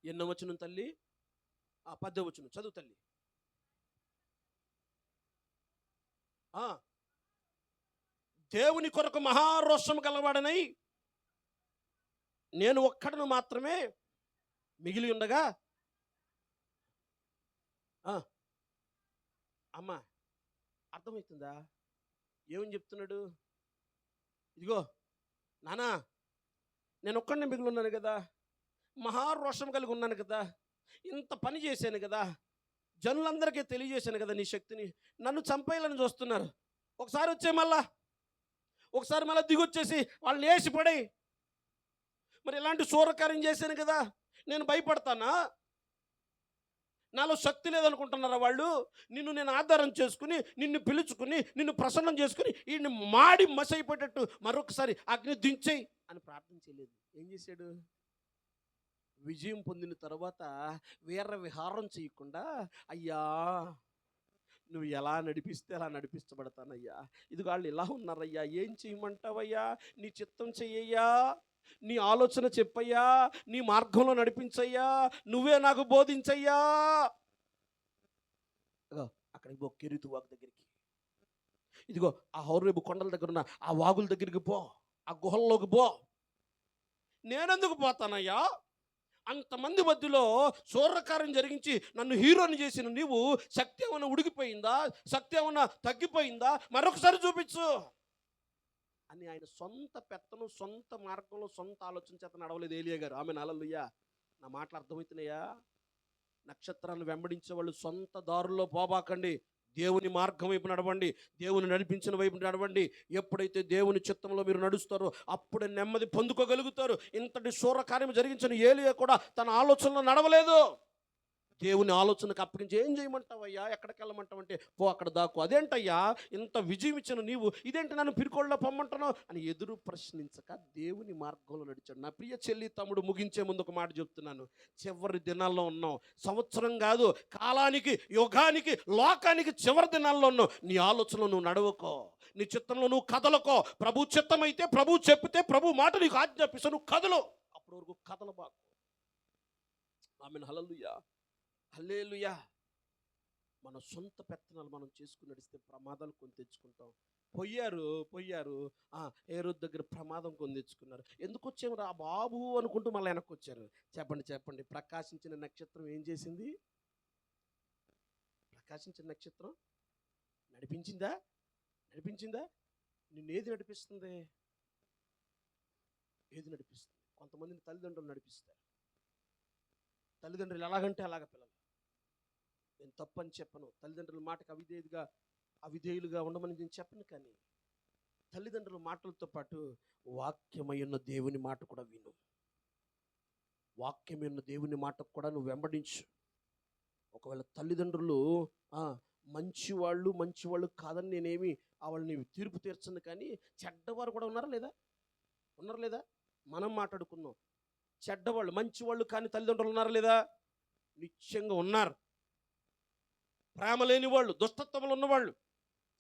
ఎన్నో వచనం తల్లి? 10వ వచనం చదువు తల్లి. దేవుని కొరకు మహారోషం గలవాడనై నేను ఒక్కడను మాత్రమే మిగిలి ఉండగా. అమ్మా అర్థమవుతుందా ఏమని చెప్తున్నాడు? ఇదిగో నానా, నేను ఒక్కడనే మిగిలి ఉన్నాను కదా, మహారోషం కలిగి ఉన్నాను కదా, ఇంత పని చేశాను కదా, జనులందరికీ తెలియజేశాను కదా నీ శక్తిని, నన్ను చంపేయాలని చూస్తున్నారు. ఒకసారి వచ్చే ఒకసారి మళ్ళీ దిగొచ్చేసి వాళ్ళని వేసి పడే. మరి ఇలాంటి శూరకార్యం చేశాను కదా, నేను భయపడతానా? నాలో శక్తి లేదనుకుంటున్నారా వాళ్ళు? నిన్ను నేను ఆధారం చేసుకుని, నిన్ను పిలుచుకుని, నిన్ను ప్రసన్నం చేసుకుని, వీడిని మాడి మసైపోయేటట్టు మరొకసారి అగ్ని దించేయి అని ప్రార్థన చేయలేదు. ఏం చేశాడు? విజయం పొందిన తర్వాత వీర విహారం చేయకుండా, అయ్యా నువ్వు ఎలా నడిపిస్తే అలా నడిపించబడతానయ్యా, ఇది వాళ్ళు ఇలా ఉన్నారయ్యా, ఏం చేయమంటావయ్యా, నీ చిత్తం చెయ్యయ్యా, నీ ఆలోచన చెప్పయ్యా, నీ మార్గంలో నడిపించయ్యా, నువ్వే నాకు బోధించయ్యా. అక్కడికి పో, కెరీతు వాగు దగ్గరికి, ఇదిగో ఆ హోరేబు కొండల దగ్గర ఉన్న ఆ వాగుల దగ్గరికి పో, ఆ గుహల్లోకి పో. నేనెందుకు పోతానయ్యా? అంతమంది మధ్యలో శూరకార్యం జరిగించి నన్ను హీరోని చేసిన నీవు, శక్తి ఏమన్నా ఉడికిపోయిందా, శక్తి ఏమన్నా తగ్గిపోయిందా, మరొకసారి చూపించు అని ఆయన సొంత పెత్తను, సొంత మార్గంలో, సొంత ఆలోచన చేత నడవలేదు ఏలియా గారు. ఆమె హల్లెలూయా. నా మాటలు అర్థమవుతున్నాయా? నక్షత్రాన్ని వెంబడించే వాళ్ళు సొంత దారుల్లో పోబాకండి, దేవుని మార్గం వైపు నడవండి, దేవుని నడిపించిన వైపు నడవండి. ఎప్పుడైతే దేవుని చిత్తంలో మీరు నడుస్తారో అప్పుడే నెమ్మది పొందుకోగలుగుతారు. ఇంతటి శూరకార్యం జరిగించిన ఏలియా కూడా తన ఆలోచనలో నడవలేదు, దేవుని ఆలోచనకు అప్పగించి ఏం చేయమంటావయ్యా, ఎక్కడికి వెళ్ళమంటావు అంటే పో అక్కడ దాకు. అదేంటయ్యా ఇంత విజయం ఇచ్చిన నీవు ఇదేంటి నన్ను పిరికోళ్ళ పొమ్మంటున్నావు అని ఎదురు ప్రశ్నించక దేవుని మార్గంలో నడిచాడు. నా ప్రియ చెల్లి తమ్ముడు, ముగించే ముందు ఒక మాట చెప్తున్నాను. చివరి దినాల్లో ఉన్నాం. సంవత్సరం కాదు, కాలానికి, యుగానికి, లోకానికి చివరి దినాల్లో ఉన్నావు. నీ ఆలోచనలో నువ్వు నడవకో, నీ చిత్తంలో నువ్వు కదలకో. ప్రభు చిత్తం అయితే, ప్రభు చెప్పితే, ప్రభు మాట నీకు ఆజ్ఞాపిస్తా, నువ్వు కదలు. అప్పటి వరకు కదలబాకు. ఆమేన్. హల్లెలూయా, హల్లెలూయా. మన సొంత పెత్తనాలు మనం చేసుకుని నడిస్తే ప్రమాదాలు కొని తెచ్చుకుంటాం. పోయారు హేరోదు దగ్గర ప్రమాదం కొని తెచ్చుకున్నారు. ఎందుకు వచ్చాము రా బాబు అనుకుంటూ మళ్ళీ వెనక్కి వచ్చారు. చెప్పండి, ప్రకాశించిన నక్షత్రం ఏం చేసింది? ప్రకాశించిన నక్షత్రం నడిపించిందా? నిన్నేది నడిపిస్తుంది? కొంతమందిని తల్లిదండ్రులు నడిపిస్తారు. తల్లిదండ్రులు ఎలాగంటే అలాగ పిల్లలు. నేను తప్పని చెప్పను, తల్లిదండ్రుల మాటకు అవిధేయులుగా ఉండమని నేను చెప్పను. కానీ తల్లిదండ్రుల మాటలతో పాటు వాక్యమైన దేవుని మాట కూడా విను. వాక్యమైన దేవుని మాటకు కూడా నువ్వు వెంబడించు. ఒకవేళ తల్లిదండ్రులు మంచివాళ్ళు కాదని నేనేమి వాళ్ళని తీర్పు తీర్చను. కానీ చెడ్డవారు కూడా ఉన్నారా లేదా? మనం మాట్లాడుకున్నాం. చెడ్డవాళ్ళు, మంచివాళ్ళు కానీ తల్లిదండ్రులు ఉన్నారా లేదా? నిశ్చయంగా ఉన్నారు. ప్రేమ లేని వాళ్ళు, దుష్టత్వంలో ఉన్నవాళ్ళు,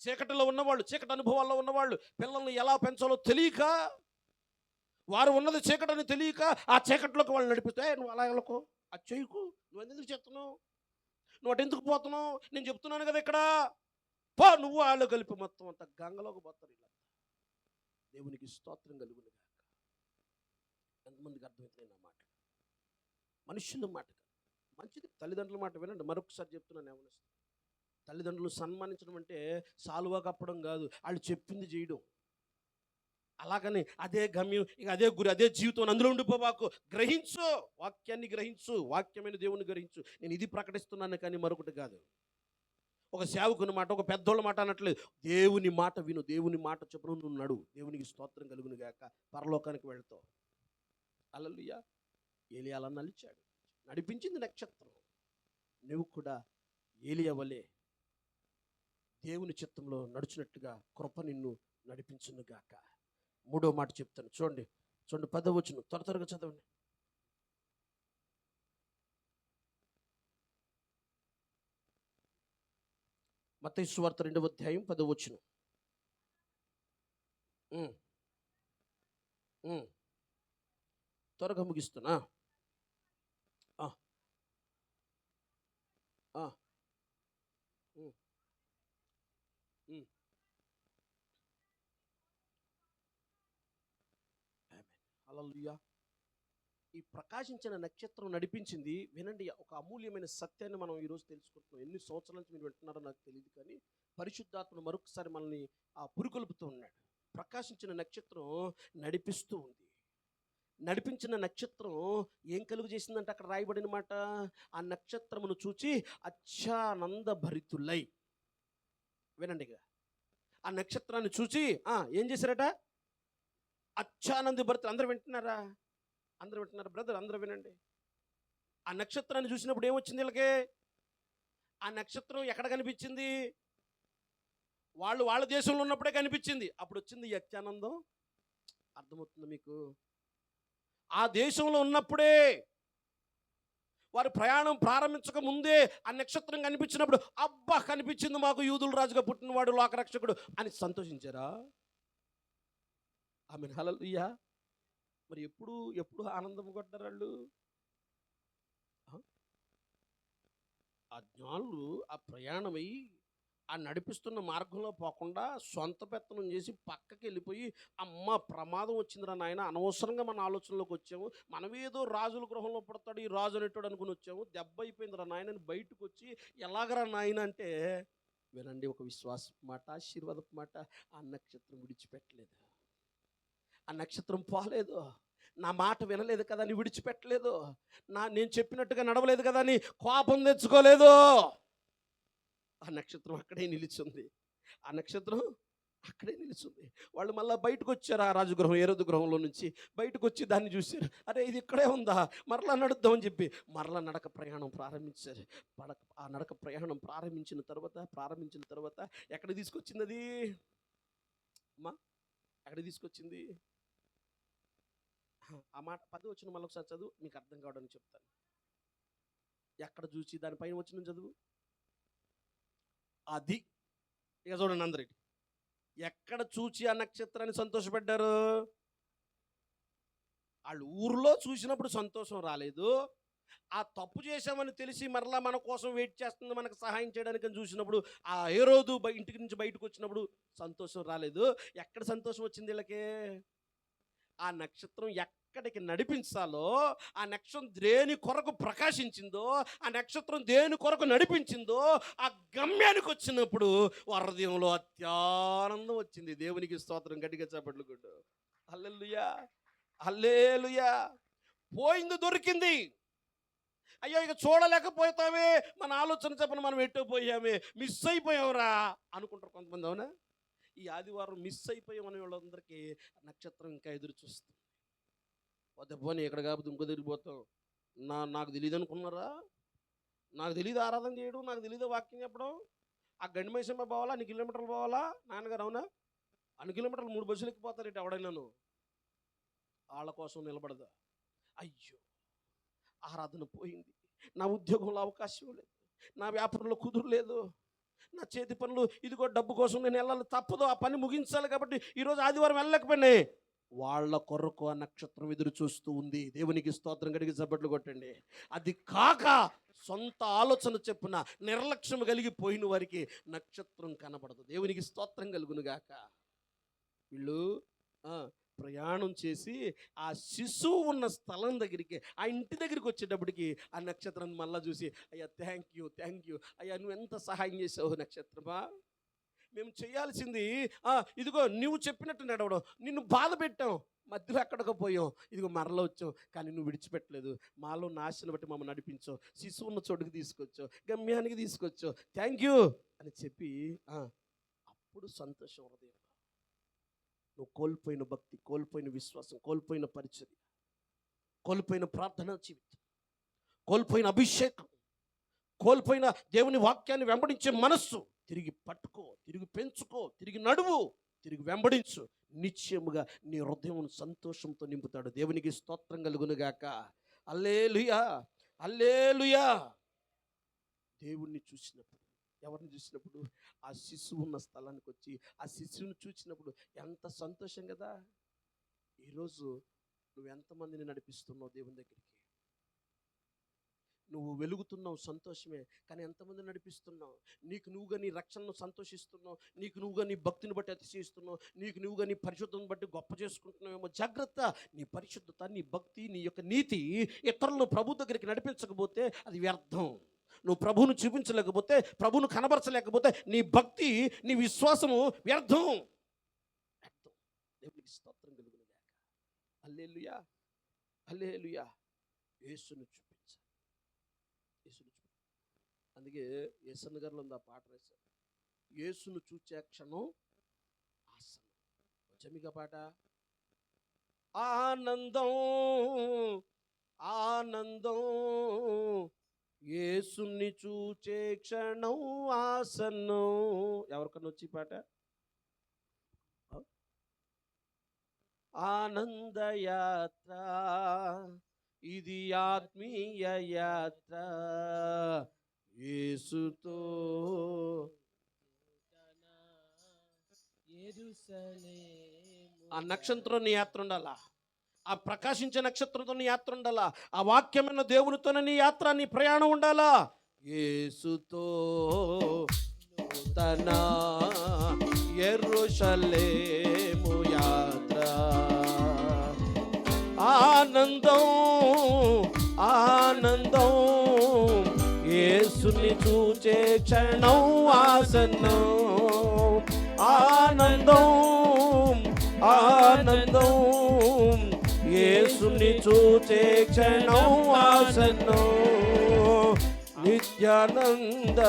చీకటిలో ఉన్నవాళ్ళు, చీకటి అనుభవాల్లో ఉన్నవాళ్ళు, పిల్లల్ని ఎలా పెంచాలో తెలియక, వారు ఉన్నది చీకటని తెలియక ఆ చీకటిలోకి వాళ్ళు నడిపితే, నువ్వు అలా వెళ్ళకు, అది చేయకు, నువ్వు ఎందుకు చేస్తున్నావు, నువ్వు అటు ఎందుకు పోతున్నావు, నేను చెప్తున్నాను కదా ఇక్కడ పో, నువ్వు వాళ్ళు కలిపి మొత్తం అంత గంగలోకి పోతారు. ఇలా దేవునికి స్తోత్రం కలుగును గాక. ఎంతమందికి అర్థమవుతుంది నా మాట? మనుషుల మాట కాదు, మంచిది. తల్లిదండ్రుల మాట వినండి. మరొకసారి చెప్తున్నాను, ఏమన్నా తల్లిదండ్రులు సన్మానించడం అంటే సాలువా కప్పడం కాదు, వాళ్ళు చెప్పింది చేయడం. అలాగని అదే గమ్యం, ఇక అదే గురి, అదే జీవితం అందులో ఉండిపోవాకు. గ్రహించు, వాక్యాన్ని గ్రహించు, వాక్యమైన దేవుని గ్రహించు. నేను ఇది ప్రకటిస్తున్నాను కానీ మరొకటి కాదు. ఒక సేవకుని మాట, ఒక పెద్దోళ్ళ మాట అనట్లేదు. దేవుని మాట విను, దేవుని మాట చొప్పున నువ్వు నడు. దేవునికి స్తోత్రం కలుగును గాక. పరలోకానికి వెళ్తావు. హల్లెలూయా. ఏలియా అలా నడిచాడు, నడిపించింది నక్షత్రం. నువ్వు కూడా ఏలియా వలె దేవుని చిత్తంలో నడుచున్నట్టుగా కృప నిన్ను నడిపించును గాక. మూడో మాట చెప్తాను, చూడండి 10వ వచనం, త్వరగా చదవండి. మత్తయి సువార్త 2వ అధ్యాయం 10వ వచనం. త్వరగా ముగిస్తున్నా. హల్లెలూయా. ఈ ప్రకాశించిన నక్షత్రం నడిపించింది. వినండి, ఒక అమూల్యమైన సత్యాన్ని మనం ఈరోజు తెలుసుకుంటున్నాం. ఎన్ని సంవత్సరాల నుంచి మీరు వింటున్నారో నాకు తెలియదు, కానీ పరిశుద్ధాత్మను మరొకసారి మనల్ని పురుకొల్పుతూ ఉన్నాడు. ప్రకాశించిన నక్షత్రం నడిపిస్తూ ఉంది. నడిపించిన నక్షత్రం ఏం కలుగు చేసిందంటే అక్కడ రాయబడిన మాట, ఆ నక్షత్రమును చూచి అత్యానంద భరితులై. వినండి, ఆ నక్షత్రాన్ని చూచి ఏం చేశారట? అత్యానంద భరితులు. అందరూ వింటున్నారా బ్రదర్? అందరూ వినండి. ఆ నక్షత్రాన్ని చూసినప్పుడు ఏమొచ్చింది వీళ్ళకి? ఆ నక్షత్రం ఎక్కడ కనిపించింది? వాళ్ళ దేశంలో ఉన్నప్పుడే కనిపించింది. అప్పుడు వచ్చింది ఈ అత్యానందం. అర్థమవుతుంది మీకు? ఆ దేశంలో ఉన్నప్పుడే, వారు ప్రయాణం ప్రారంభించక ముందే ఆ నక్షత్రం కనిపించినప్పుడు, అబ్బా కనిపించింది మాకు, యూదుల రాజుగా పుట్టినవాడు, లోకరక్షకుడు అని సంతోషించారా? ఆమేన్. హల్లెలూయా. మరి ఎప్పుడు ఆనందం కొట్టారు వాళ్ళు? ఆ జ్ఞానులు ఆ ప్రయాణమై ఆ నడిపిస్తున్న మార్గంలో పోకుండా సొంత పెత్తనం చేసి పక్కకి వెళ్ళిపోయి, అమ్మ ప్రమాదం వచ్చిందిరా నాయన, అనవసరంగా మన ఆలోచనలోకి వచ్చాము, మనమేదో రాజుల గృహంలో పుడతాడు ఈ రాజు అనేటోడు అనుకుని వచ్చాము, దెబ్బ అయిపోయిందిరా నాయన అని బయటకు వచ్చి, ఎలాగరా నాయన అంటే, వినండి ఒక విశ్వాస మాట, ఆశీర్వాదపు మాట, ఆ నక్షత్రం విడిచిపెట్టలేదు. ఆ నక్షత్రం పోలేదు. నా మాట వినలేదు కదా అని విడిచిపెట్టలేదు. నేను చెప్పినట్టుగా నడవలేదు కదా అని కోపం తెచ్చుకోలేదు. ఆ నక్షత్రం అక్కడే నిలిచింది. ఆ నక్షత్రం అక్కడే నిలుచుంది. వాళ్ళు మళ్ళీ బయటకు వచ్చారు, ఆ రాజగృహం హేరోదు గృహంలో నుంచి బయటకు వచ్చి దాన్ని చూశారు. అరే ఇది ఇక్కడే ఉందా, మరలా నడుద్దామని చెప్పి మరలా నడక ప్రయాణం ప్రారంభించారు. ఆ నడక ప్రయాణం ప్రారంభించిన తర్వాత ఎక్కడ తీసుకొచ్చింది అది అమ్మా? ఎక్కడ తీసుకొచ్చింది? ఆ మాట 10 వచ్చిన మళ్ళీ ఒకసారి చదువు, మీకు అర్థం కావడానికి చెప్తాను. ఎక్కడ చూసి దానిపైన వచ్చిన చదువు అది. ఇక చూడండి అందరికి, ఎక్కడ చూచి ఆ నక్షత్రాన్ని సంతోషపడ్డారు? వాళ్ళు ఊర్లో చూసినప్పుడు సంతోషం రాలేదు. ఆ తప్పు చేశామని తెలిసి మరలా మన కోసం వెయిట్ చేస్తుంది, మనకు సహాయం చేయడానికి అని చూసినప్పుడు, ఆ హేరోదు ఇంటికి నుంచి బయటకు వచ్చినప్పుడు సంతోషం రాలేదు. ఎక్కడ సంతోషం వచ్చింది వీళ్ళకి? ఆ నక్షత్రం ఎక్కడికి నడిపించాలో, ఆ నక్షత్రం దేని కొరకు ప్రకాశించిందో, ఆ నక్షత్రం దేని కొరకు నడిపించిందో, ఆ గమ్యానికి వచ్చినప్పుడు వారి హృదయంలో అత్యానందం వచ్చింది. దేవునికి స్తోత్రం. గట్టిగా చప్పట్లు కొట్టు. హల్లెలూయా, హల్లెలూయా. పోయింది దొరికింది. అయ్యో ఇక చూడలేకపోతామే, మన ఆలోచన చెప్పని మనం ఎట్టుపోయామే, మిస్ అయిపోయావురా అనుకుంటారు కొంతమంది. అవునా? ఈ ఆదివారం మిస్ అయిపోయామనే వాళ్ళందరికీ నక్షత్రం ఇంకా ఎదురు చూస్తుంది. పోతే పోనీ ఇక్కడ కాకపోతే ఇంకో తిరిగిపోతాం. నాకు తెలియదు అనుకున్నారా? నాకు తెలియదు ఆరాధన చేయడం, నాకు తెలియదు వాక్యం చెప్పడం. ఆ గండిమైసమ్మ పోవాలా, అన్ని కిలోమీటర్లు పోవాలా నాన్నగారు? అవునా? అన్ని కిలోమీటర్లు 3 బస్సులు ఎక్కిపోతారు ఇటు ఎవడైనాను. వాళ్ళ కోసం నిలబడదా? అయ్యో ఆరాధన పోయింది, నా ఉద్యోగంలో అవకాశం లేదు, నా వ్యాపారంలో కుదురలేదు, నా చేతి పనులు ఇదిగో డబ్బు కోసం నేను వెళ్ళాలి, తప్పదు, ఆ పని ముగించాలి కాబట్టి ఈరోజు ఆదివారం వెళ్ళలేకపోయినాయి. వాళ్ళ కొరకు ఆ నక్షత్రం ఎదురు చూస్తూ ఉంది. దేవునికి స్తోత్రం. గడిగి చప్పట్లు కొట్టండి. అది కాక సొంత ఆలోచన చెప్పున నిర్లక్ష్యం కలిగిపోయిన వారికి నక్షత్రం కనబడదు. దేవునికి స్తోత్రం కలుగునుగాక. వీళ్ళు ప్రయాణం చేసి ఆ శిశువు ఉన్న స్థలం దగ్గరికి, ఆ ఇంటి దగ్గరికి వచ్చేటప్పటికి ఆ నక్షత్రాన్ని మళ్ళా చూసి, అయ్యా థ్యాంక్ యూ అయ్యా, నువ్వు ఎంత సహాయం చేసావు నక్షత్రమా. మేము చేయాల్సింది ఇదిగో నువ్వు చెప్పినట్టు నడవడం, నిన్ను బాధ పెట్టాం, మధ్యలో ఎక్కడికి పోయాం, ఇదిగో మరల వచ్చాం, కానీ నువ్వు విడిచిపెట్టలేదు. మాలో నాశను బట్టి మమ్మల్ని నడిపించావు, శిశువు ఉన్న చోటుకి తీసుకొచ్చావు, గమ్యానికి తీసుకొచ్చావు, థ్యాంక్ యూ అని చెప్పి అప్పుడు సంతోషం హృదయం. నువ్వు కోల్పోయిన భక్తి, కోల్పోయిన విశ్వాసం, కోల్పోయిన పరిచర్య, కోల్పోయిన ప్రార్థనా జీవితం, కోల్పోయిన అభిషేకం, కోల్పోయిన దేవుని వాక్యాన్ని వెంబడించే మనస్సు తిరిగి పట్టుకో, తిరిగి పెంచుకో, తిరిగి నడువు, తిరిగి వెంబడించు. నిశ్చయముగా నీ హృదయం సంతోషంతో నింపుతాడు. దేవునికి స్తోత్రం కలుగునుగాక. హల్లెలూయా, హల్లెలూయా. దేవుణ్ణి చూసినప్పుడు, ఎవరిని చూసినప్పుడు? ఆ శిశువు ఉన్న స్థలానికి వచ్చి ఆ శిశువుని చూసినప్పుడు ఎంత సంతోషం కదా. ఈరోజు నువ్వు ఎంతమందిని నడిపిస్తున్నావు దేవుని దగ్గరికి? నువ్వు వెలుగుతున్నావు, సంతోషమే, కానీ ఎంతమంది నడిపిస్తున్నావు? నీకు నువ్వుగా నీ రక్షణను సంతోషిస్తున్నావు, నీకు నువ్వుగా నీ భక్తిని బట్టి అతిశయిస్తున్నావు, నీకు నువ్వుగా నీ పరిశుద్ధతను బట్టి గొప్ప చేసుకుంటున్నావేమో. జాగ్రత్త. నీ పరిశుద్ధత, నీ భక్తి, నీ యొక్క నీతి ఇతరులను ప్రభు దగ్గరికి నడిపించకపోతే అది వ్యర్థం. నువ్వు ప్రభువును చూపించలేకపోతే, ప్రభువును కనబరచలేకపోతే నీ భక్తి, నీ విశ్వాసము వ్యర్థం. దేవునికి స్తోత్రం కలుగునుగాక. హల్లెలూయా, హల్లెలూయా. యేసును చూపించాలి, యేసును చూపించాలి. అందుకే యేసన్న గారిలో ఉంది ఆ పాట రాశారు, యేసును చూచే క్షణం ఆసనం. వచ్చమిక పాట. ఆనందం ఆనందం యేసుని చూచే క్షణం ఆసన్నం. ఎవరికన్నా వచ్చి పాట? ఆనందయాత్ర ఇది ఆత్మీయ యాత్ర, యేసుతో ఆ నక్షత్రం నీ యాత్ర ఉండాలా, ఆ ప్రకాశించే నక్షత్రంతో నీ యాత్ర ఉండాలా, ఆ వాక్యమైన దేవునితోనే నీ యాత్ర, నీ ప్రయాణం ఉండాలా. యేసుతో తన యెరూషలేము యాత్ర. ఆనందం ఆనందం యేసుని చూచే క్షణం ఆసన్నం. ఆనందం ఆనందం యేసుని చూచే క్షణం ఆసన్నం. నిత్యానంద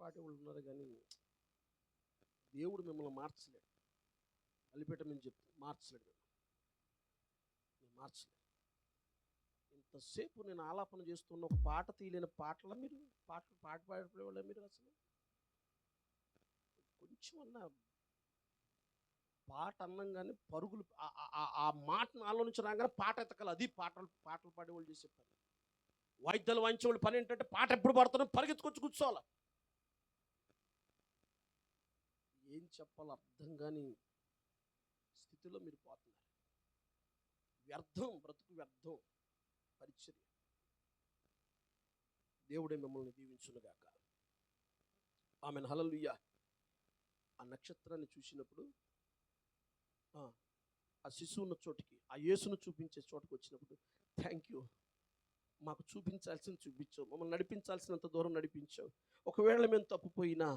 పాడేవాళ్ళు ఉన్నారు కానీ దేవుడు మిమ్మల్ని మార్చలేడు. బలిపీఠం నేను చెప్తాను, మార్చలేడు. నేను మార్చలేడు. ఇంతసేపు నేను ఆలాపన చేస్తున్న ఒక పాట తీయలేని పాటల మీరు పాట పాడేవాళ్ళ మీరు అసలు కొంచెం అన్న పాట అన్నంగానే పరుగులు ఆ మాట నాలో నుంచి రాగానే పాట ఎత్తకాలి. అది పాటలు పాడేవాళ్ళు చేసే పని. వాయిద్యాలు వాయించేవాళ్ళు పని ఏంటంటే పాట ఎప్పుడు పాడుతున్నా పరిగెత్తుకొచ్చి కూర్చోవాలి. ఏం చెప్పాలో అర్థం కాని స్థితిలో మీరు పోతున్నారు. వ్యర్థం, బ్రతుకు వ్యర్థం, పరిచర్య. దేవుడే మిమ్మల్ని దీవించునుగాక. ఆమెన్. హల్లెలూయా. ఆ నక్షత్రాన్ని చూసినప్పుడు ఆ శిశువు ఉన్న చోటికి, ఆ యేసును చూపించే చోటుకు వచ్చినప్పుడు, థ్యాంక్ యూ, మాకు చూపించాల్సింది చూపించావు, మమ్మల్ని నడిపించాల్సినంత దూరం నడిపించావు. ఒకవేళ మేము తప్పుపోయినా,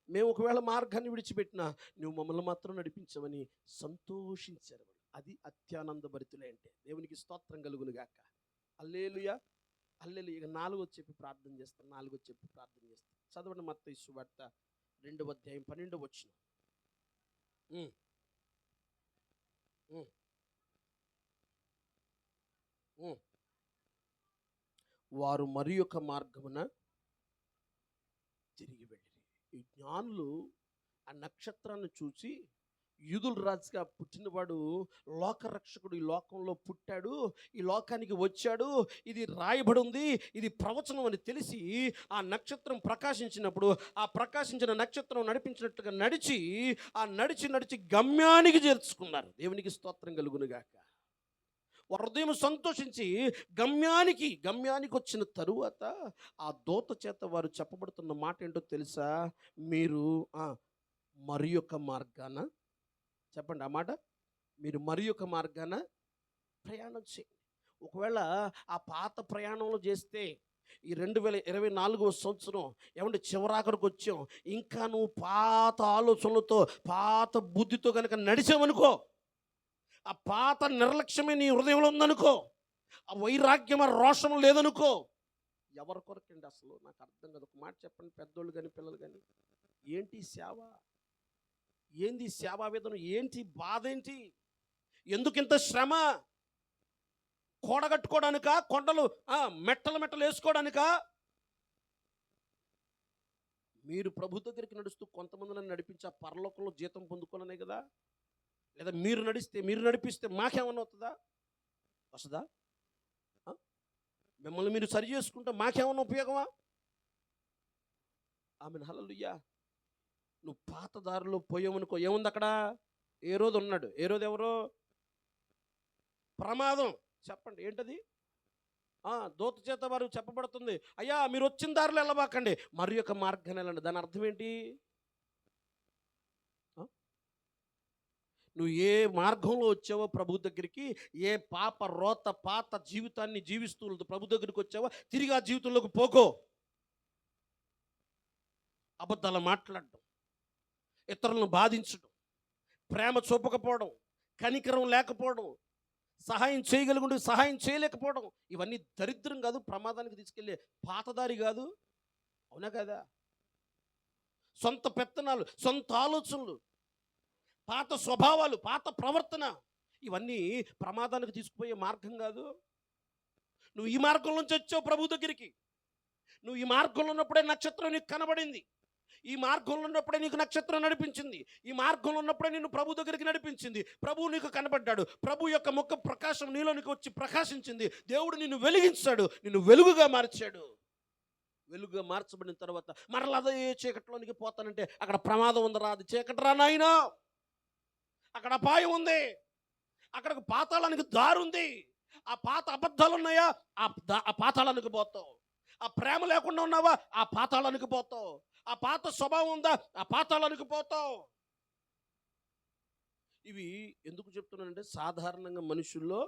మేము ఒకవేళ మార్గాన్ని విడిచిపెట్టినా నువ్వు మమ్మల్ని మాత్రం నడిపించవని సంతోషించారు. అది అత్యానంద భరితులే అంటే. దేవునికి స్తోత్రం కలుగును గాక. హల్లెలూయా, హల్లెలూయా. ఇక 4వ చెప్పి ప్రార్థన చేస్తాను. 4వ చెప్పి ప్రార్థన చేస్తాను. చదవండి. మత్తయి సువార్త 2వ అధ్యాయం 12వ వచనం. వారు మరి యొక్క మార్గమున తిరిగి వెళ్ళిరి. ఈ జ్ఞానులు ఆ నక్షత్రాన్ని చూసి, యూదుల రాజుగా పుట్టినవాడు లోకరక్షకుడు ఈ లోకంలో పుట్టాడు, ఈ లోకానికి వచ్చాడు, ఇది రాయబడి ఉంది, ఇది ప్రవచనం అని తెలిసి ఆ నక్షత్రం ప్రకాశించినప్పుడు ఆ ప్రకాశించిన నక్షత్రం నడిపించినట్టుగా నడిచి గమ్యానికి చేర్చుకున్నారు. దేవునికి స్తోత్రం కలుగునుగాక. హృదయం సంతోషించి గమ్యానికి వచ్చిన తరువాత ఆ దూత చేత వారు చెప్పబడుతున్న మాట ఏంటో తెలుసా? మీరు మరి యొక్క మార్గాన, చెప్పండి ఆ మాట, మీరు మరి యొక్క మార్గాన ప్రయాణం చేయండి. ఒకవేళ ఆ పాత ప్రయాణంలో చేస్తే ఈ 2024వ సంవత్సరం ఏమంటే చివరాఖరికి వచ్చాం, ఇంకా నువ్వు పాత ఆలోచనలతో పాత బుద్ధితో కనుక నడిచావనుకో, ఆ పాత నిర్లక్ష్యమే నీ హృదయంలో ఉందనుకో, ఆ వైరాగ్యం, రోషం లేదనుకో, ఎవరి కొరకండి అసలు? నాకు అర్థం కాదు. ఒక మాట చెప్పండి, పెద్దోళ్ళు కానీ పిల్లలు కానీ, ఏంటి సేవ? ఏంది సేవా విధానం? ఏంటి బాధ? ఏంటి? ఎందుకింత శ్రమ? కూడగట్టుకోవడానికా? కొండలు మెట్టలు వేసుకోవడానికా? మీరు ప్రభు దగ్గరికి నడుస్తూ కొంతమందిని నడిపించి ఆ పరలోకంలో జీతం పొందుకోననే కదా? లేదా మీరు నడిపిస్తే మాకేమన్నా అవుతుందా? వస్తుందా? మిమ్మల్ని మీరు సరి చేసుకుంటే మాకేమన్నా ఉపయోగమా? ఆమెను. హల్లెలూయా. నువ్వు పాత దారిలో పోయావనుకో, ఏముంది అక్కడ? ఏ రోజు ఉన్నాడు. ఏ రోజు ఎవరో? ప్రమాదం. చెప్పండి ఏంటది? దూత చేత వారు చెప్పబడుతుంది, అయ్యా మీరు వచ్చిన దారిలో వెళ్ళబాకండి, మరి యొక్క మార్గాన్ని వెళ్ళండి. దాని అర్థం ఏంటి? నువ్వు ఏ మార్గంలో వచ్చావో ప్రభు దగ్గరికి, ఏ పాత జీవితాన్ని జీవిస్తూ ప్రభు దగ్గరికి వచ్చావో, తిరిగి ఆ జీవితంలోకి పోకో. అబద్ధాలు మాట్లాడడం, ఇతరులను బాధించడం, ప్రేమ చూపకపోవడం, కనికరం లేకపోవడం, సహాయం చేయగలిగి సహాయం చేయలేకపోవడం, ఇవన్నీ దరిద్రం కాదు? ప్రమాదానికి తీసుకెళ్ళే పాతదారి కాదు? అవునా కదా? సొంత పెత్తనాలు, సొంత ఆలోచనలు, పాత స్వభావాలు, పాత ప్రవర్తన, ఇవన్నీ ప్రమాదానికి తీసుకుపోయే మార్గం కాదు? నువ్వు ఈ మార్గం నుంచి వచ్చావు ప్రభు దగ్గరికి. నువ్వు ఈ మార్గంలో ఉన్నప్పుడే నక్షత్రం నీకు కనబడింది. ఈ మార్గంలో ఉన్నప్పుడే నీకు నక్షత్రం నడిపించింది. ఈ మార్గంలో ఉన్నప్పుడే నిన్ను ప్రభు దగ్గరికి నడిపించింది. ప్రభువు నీకు కనబడ్డాడు. ప్రభు యొక్క ముఖ ప్రకాశం నీలోనికి వచ్చి ప్రకాశించింది. దేవుడు నిన్ను వెలిగించాడు, నిన్ను వెలుగుగా మార్చాడు. వెలుగుగా మార్చబడిన తర్వాత మరలా అదే చీకటిలోనికి పోతానంటే అక్కడ ప్రమాదం ఉందరా? అది చీకటి రా నాయనా, అక్కడ అపాయం ఉంది, అక్కడికి పాతాళానికి దారి ఉంది. ఆ పాత అబద్ధాలు ఉన్నాయా? ఆ పాతాళానికి పోతావు. ఆ ప్రేమ లేకుండా ఉన్నావా? ఆ పాతాళానికి పోతావు. ఆ పాత స్వభావం ఉందా? ఆ పాతాళానికి పోతావు. ఇవి ఎందుకు చెప్తున్నానంటే, సాధారణంగా మనుషుల్లో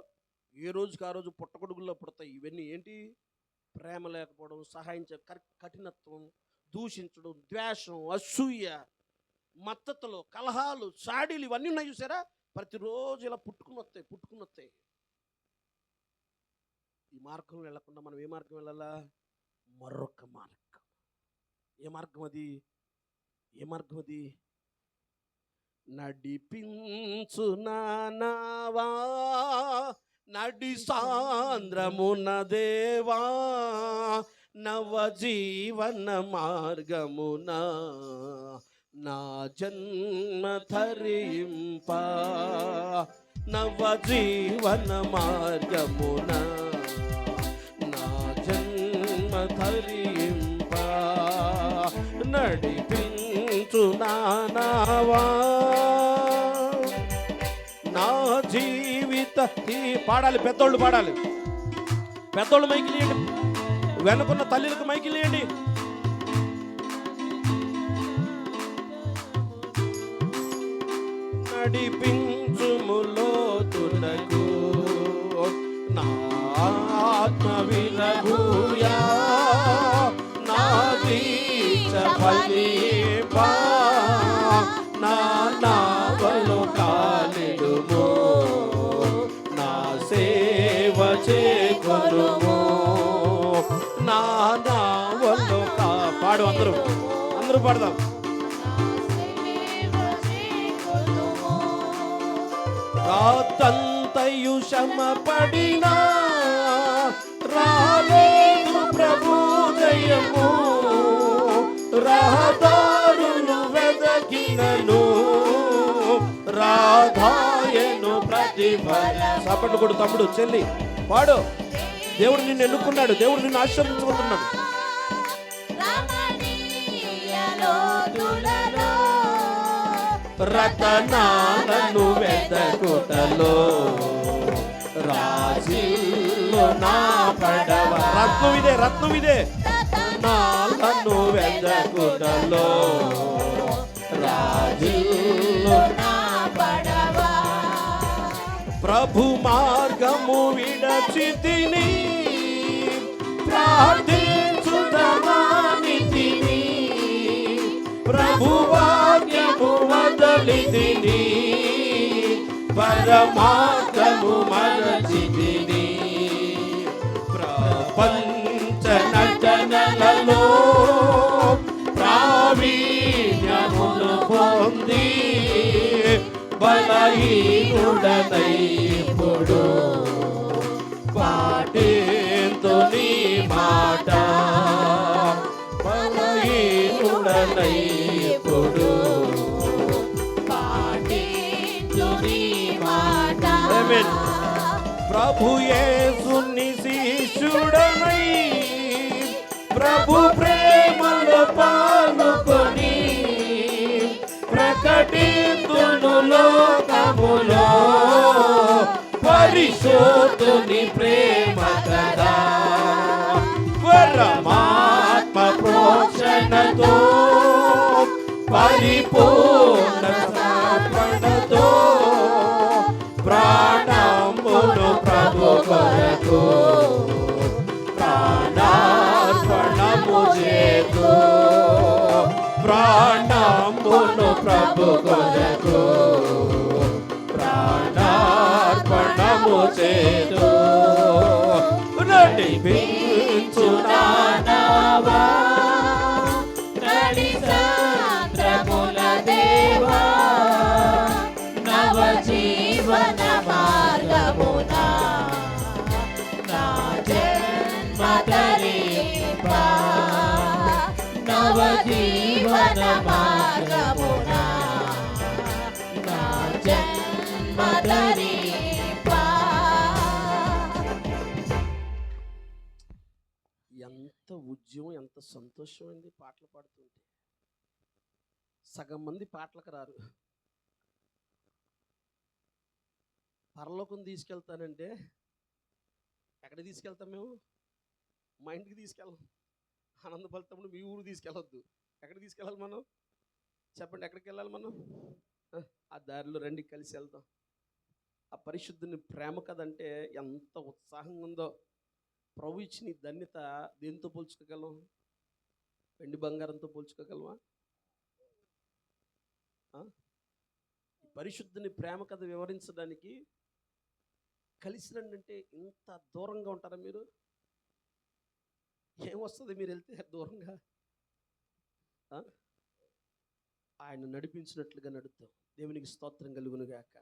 ఏ రోజుకి ఆ రోజు పుట్టగొడుగుల్లో పుడతాయి. ఇవన్నీ ఏంటి? ప్రేమ లేకపోవడం, సహాయం కఠినత్వం, దూషించడం, ద్వేషం, అసూయ, మత్తతులు, కలహాలు, చాడీలు, ఇవన్నీ ఉన్నాయి చూసారా? ప్రతిరోజు ఇలా పుట్టుకుని వస్తాయి. ఈ మార్గం వెళ్లకుండా మనం ఏ మార్గం వెళ్ళాలా? మరొక మార్గం. ఏ మార్గం అది? ఏ మార్గం అది? నడిపించు నావా నడి సాంద్రమున దేవా, నవ జీవన మార్గమున నా జన్మ ధరింప, నవ జీవన మార్గమున నా జన్మ ధరింప, నడిపించు నావా నా జీవిత. పాడాలి, పెద్దోళ్ళు పాడాలి. పెద్దోళ్ళు మైకిలు ఇవ్వండి, వెనుకున్న తల్లిలకు మైకిలు ఇవ్వండి. నడిపించుములోతునకు నా ఆత్మ వినభూయా, నా దీక్ష ఫలింపా, నా నావలో కాలిడుము, నా సేవ చేకొనుము, నా నావలో పాడు. అందరూ పాడదాం. రాతంతయు శ్రమపడినా రాలేదు ప్రభు జయము, రహదారులు వెదకినను రాధాయను ప్రతిఫల. సపట్లు కొడు తమ్ముడు, చెల్లి పాడు. దేవుడు నిన్ను ఎన్నుకున్నాడు, దేవుడు నిన్ను ఆశీర్వదించుకుంటున్నాడు. రతనాలను వెదకుటలో రాజుల్లో నా పడవ. రత్నమిదే రత్నాలను వెదకుటలో రాజుల్లో నా పడవ. ప్రభు మార్గము విడచితిని, ప్రార్థించుదమానితిని, ప్రభు వాక్యము వదలితిని, పరమార్థము మరచితిని. ప్రపంచ నటనలలో ప్రావీణ్యమును పొంది బలహీనుడనై ఇప్పుడు పాటేంతో నీ మాట, బలహీనుడనై ఇప్పుడు పాటేంతో నీ మాట. ప్రభు యేసుని శిష్యుడనై ప్రభు ప్రేమలో పాలుకొని ప్రకటింతును లోకములో పరిశోధుని ప్రేమ కదా. పరమాత్మ ప్రోక్షణతో పరిపూర్ణ సమర్పణతో ప్రాణమును ప్రభు కొరకు ప్రాణార్పణము చేతు, ప్రాణమును ప్రభు కొరకు ప్రాణార్పణము చేతు. నడిపించు నావా నడి సాంద్రముల దేవా, నవ జీవన మార్గమున నా జన్మ ధరింప, నవ జీవన మార్గమున నా జన్మ ధరింప. ఎంత ఉద్యమం, ఎంత సంతోషమైంది పాటలు పాడుతుంటే. సగం మంది పాటలకు రారు. పరలోకం తీసుకెళ్తానంటే ఎక్కడ తీసుకెళ్తాం మేము? మా ఇంటికి తీసుకెళ్ళాం. ఆనందపడతాము. మీ ఊరు తీసుకెళ్ళొద్దు. ఎక్కడ తీసుకెళ్ళాలి మనం? చెప్పండి, ఎక్కడికి వెళ్ళాలి మనం? ఆ దారిలో రండి, కలిసి వెళ్దాం. ఆ పరిశుద్ధుని ప్రేమ కదంటే ఎంత ఉత్సాహంగా ఉందో. ప్రభు ఇచ్చిన ఈ ధన్యత దేంతో పోల్చుకోగలం? వెండి బంగారంతో పోల్చుకోగలమా? పరిశుద్ధుని ప్రేమ కథ వివరించడానికి కలిసి రండి అంటే ఇంత దూరంగా ఉంటారా మీరు? ఏమొస్తుంది మీరు వెళ్తే దూరంగా? ఆ? ఆయన నడిపించినట్లుగా నడుద్దాం. దేవునికి స్తోత్రం కలుగును గాక.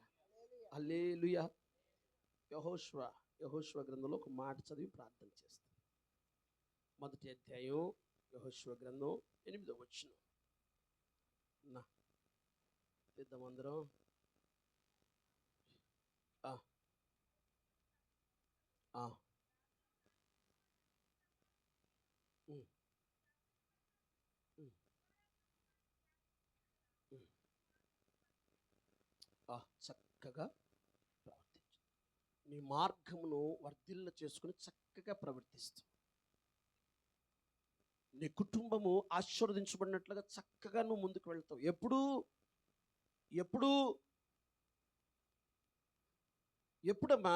హల్లెలూయా. యెహోషువ యెహోషువ గ్రంథంలో ఒక మాట చదివి ప్రార్థన చేస్తాం. మొదటి అధ్యాయం యెహోషువ గ్రంథం 8వ వచనం. నా తీద్దాం అందరం. ఆ, ఆ, ఉమ్, ఉమ్, ఉమ్. చక్కగా ప్రవర్తించు. నీ మార్గమును వర్ధిల్ల చేసుకుని చక్కగా ప్రవర్తిస్తూ నీ కుటుంబము ఆశీర్వదించబడినట్లుగా చక్కగా నువ్వు ముందుకు వెళ్తావు. ఎప్పుడు ఎప్పుడు ఎప్పుడమ్మా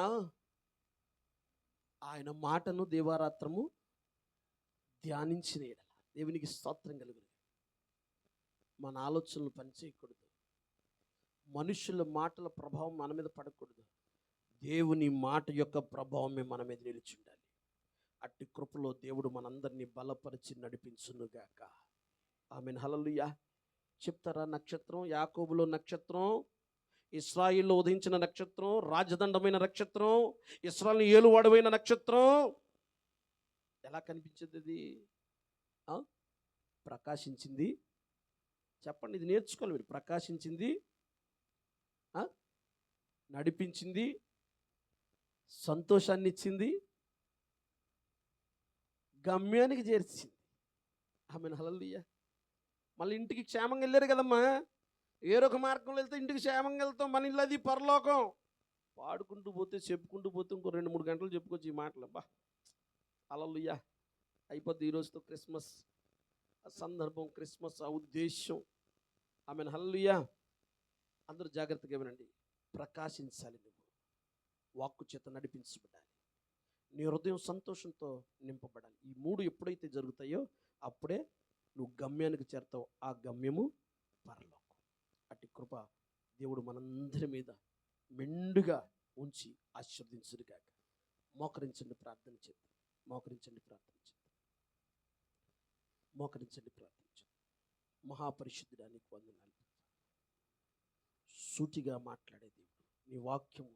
ఆయన మాటను దేవారాత్రము ధ్యానించిన యెడల. దేవునికి స్తోత్రం కలుగును. మన ఆలోచనలు పనిచేయకూడదు. మనుషుల మాటల ప్రభావం మన మీద పడకూడదు. దేవుని మాట యొక్క ప్రభావమే మన మీద నిలిచి ఉండాలి. అట్టి కృపలో దేవుడు మనందరినీ బలపరిచి నడిపించునుగాక. ఆమేన్. హల్లెలూయా. చెప్తారా? నక్షత్రం, యాకోబులో నక్షత్రం, ఇశ్రాయిల్లో ఉదయించిన నక్షత్రం, రాజదండమైన నక్షత్రం, ఇశ్రాయేలు ఏలువాడమైన నక్షత్రం ఎలా కనిపించింది? అది ప్రకాశించింది. చెప్పండి, ఇది నేర్చుకోవాలి మీరు. ప్రకాశించింది, నడిపించింది, సంతోషాన్ని ఇచ్చింది, గమ్యానికి చేర్చింది. ఆమేన్. హల్లెలూయా. మళ్ళీ ఇంటికి క్షేమంగా వెళ్ళారు కదమ్మా. ఏరొక మార్గంలో వెళ్తే ఇంటికి క్షేమంగా వెళ్తాం. మన ఇల్లు అది పరలోకం. పాడుకుంటూ పోతే, చెప్పుకుంటూ పోతే ఇంకో 2-3 గంటలు చెప్పుకోవచ్చు ఈ మాటలు. అబ్బా, హల్లెలూయా. అయిపోద్ది ఈరోజుతో క్రిస్మస్ సందర్భం, క్రిస్మస్ ఆ ఉద్దేశం. ఆమేన్. హల్లెలూయా. అందరూ జాగ్రత్తగా వినండి. ప్రకాశించాలి. నువ్వు వాక్కు చేత నడిపించబడాలి. నీ హృదయం సంతోషంతో నింపబడాలి. ఈ 3 ఎప్పుడైతే జరుగుతాయో అప్పుడే నువ్వు గమ్యానికి చేరతావు. ఆ గమ్యము పరలోకం. అట్టి కృప దేవుడు మనందరి మీద మెండుగా ఉంచి ఆశీర్వదించుగాక. మోకరించండి, ప్రార్థన చేద్దాం. మోకరించండి, ప్రార్థన చేద్దాం. మోకరించండి, ప్రార్థించండి. మహాపరిశుద్ధుడా, నీకు వందనాలు. సూటిగా మాట్లాడే దేవుడు, నీ వాక్యము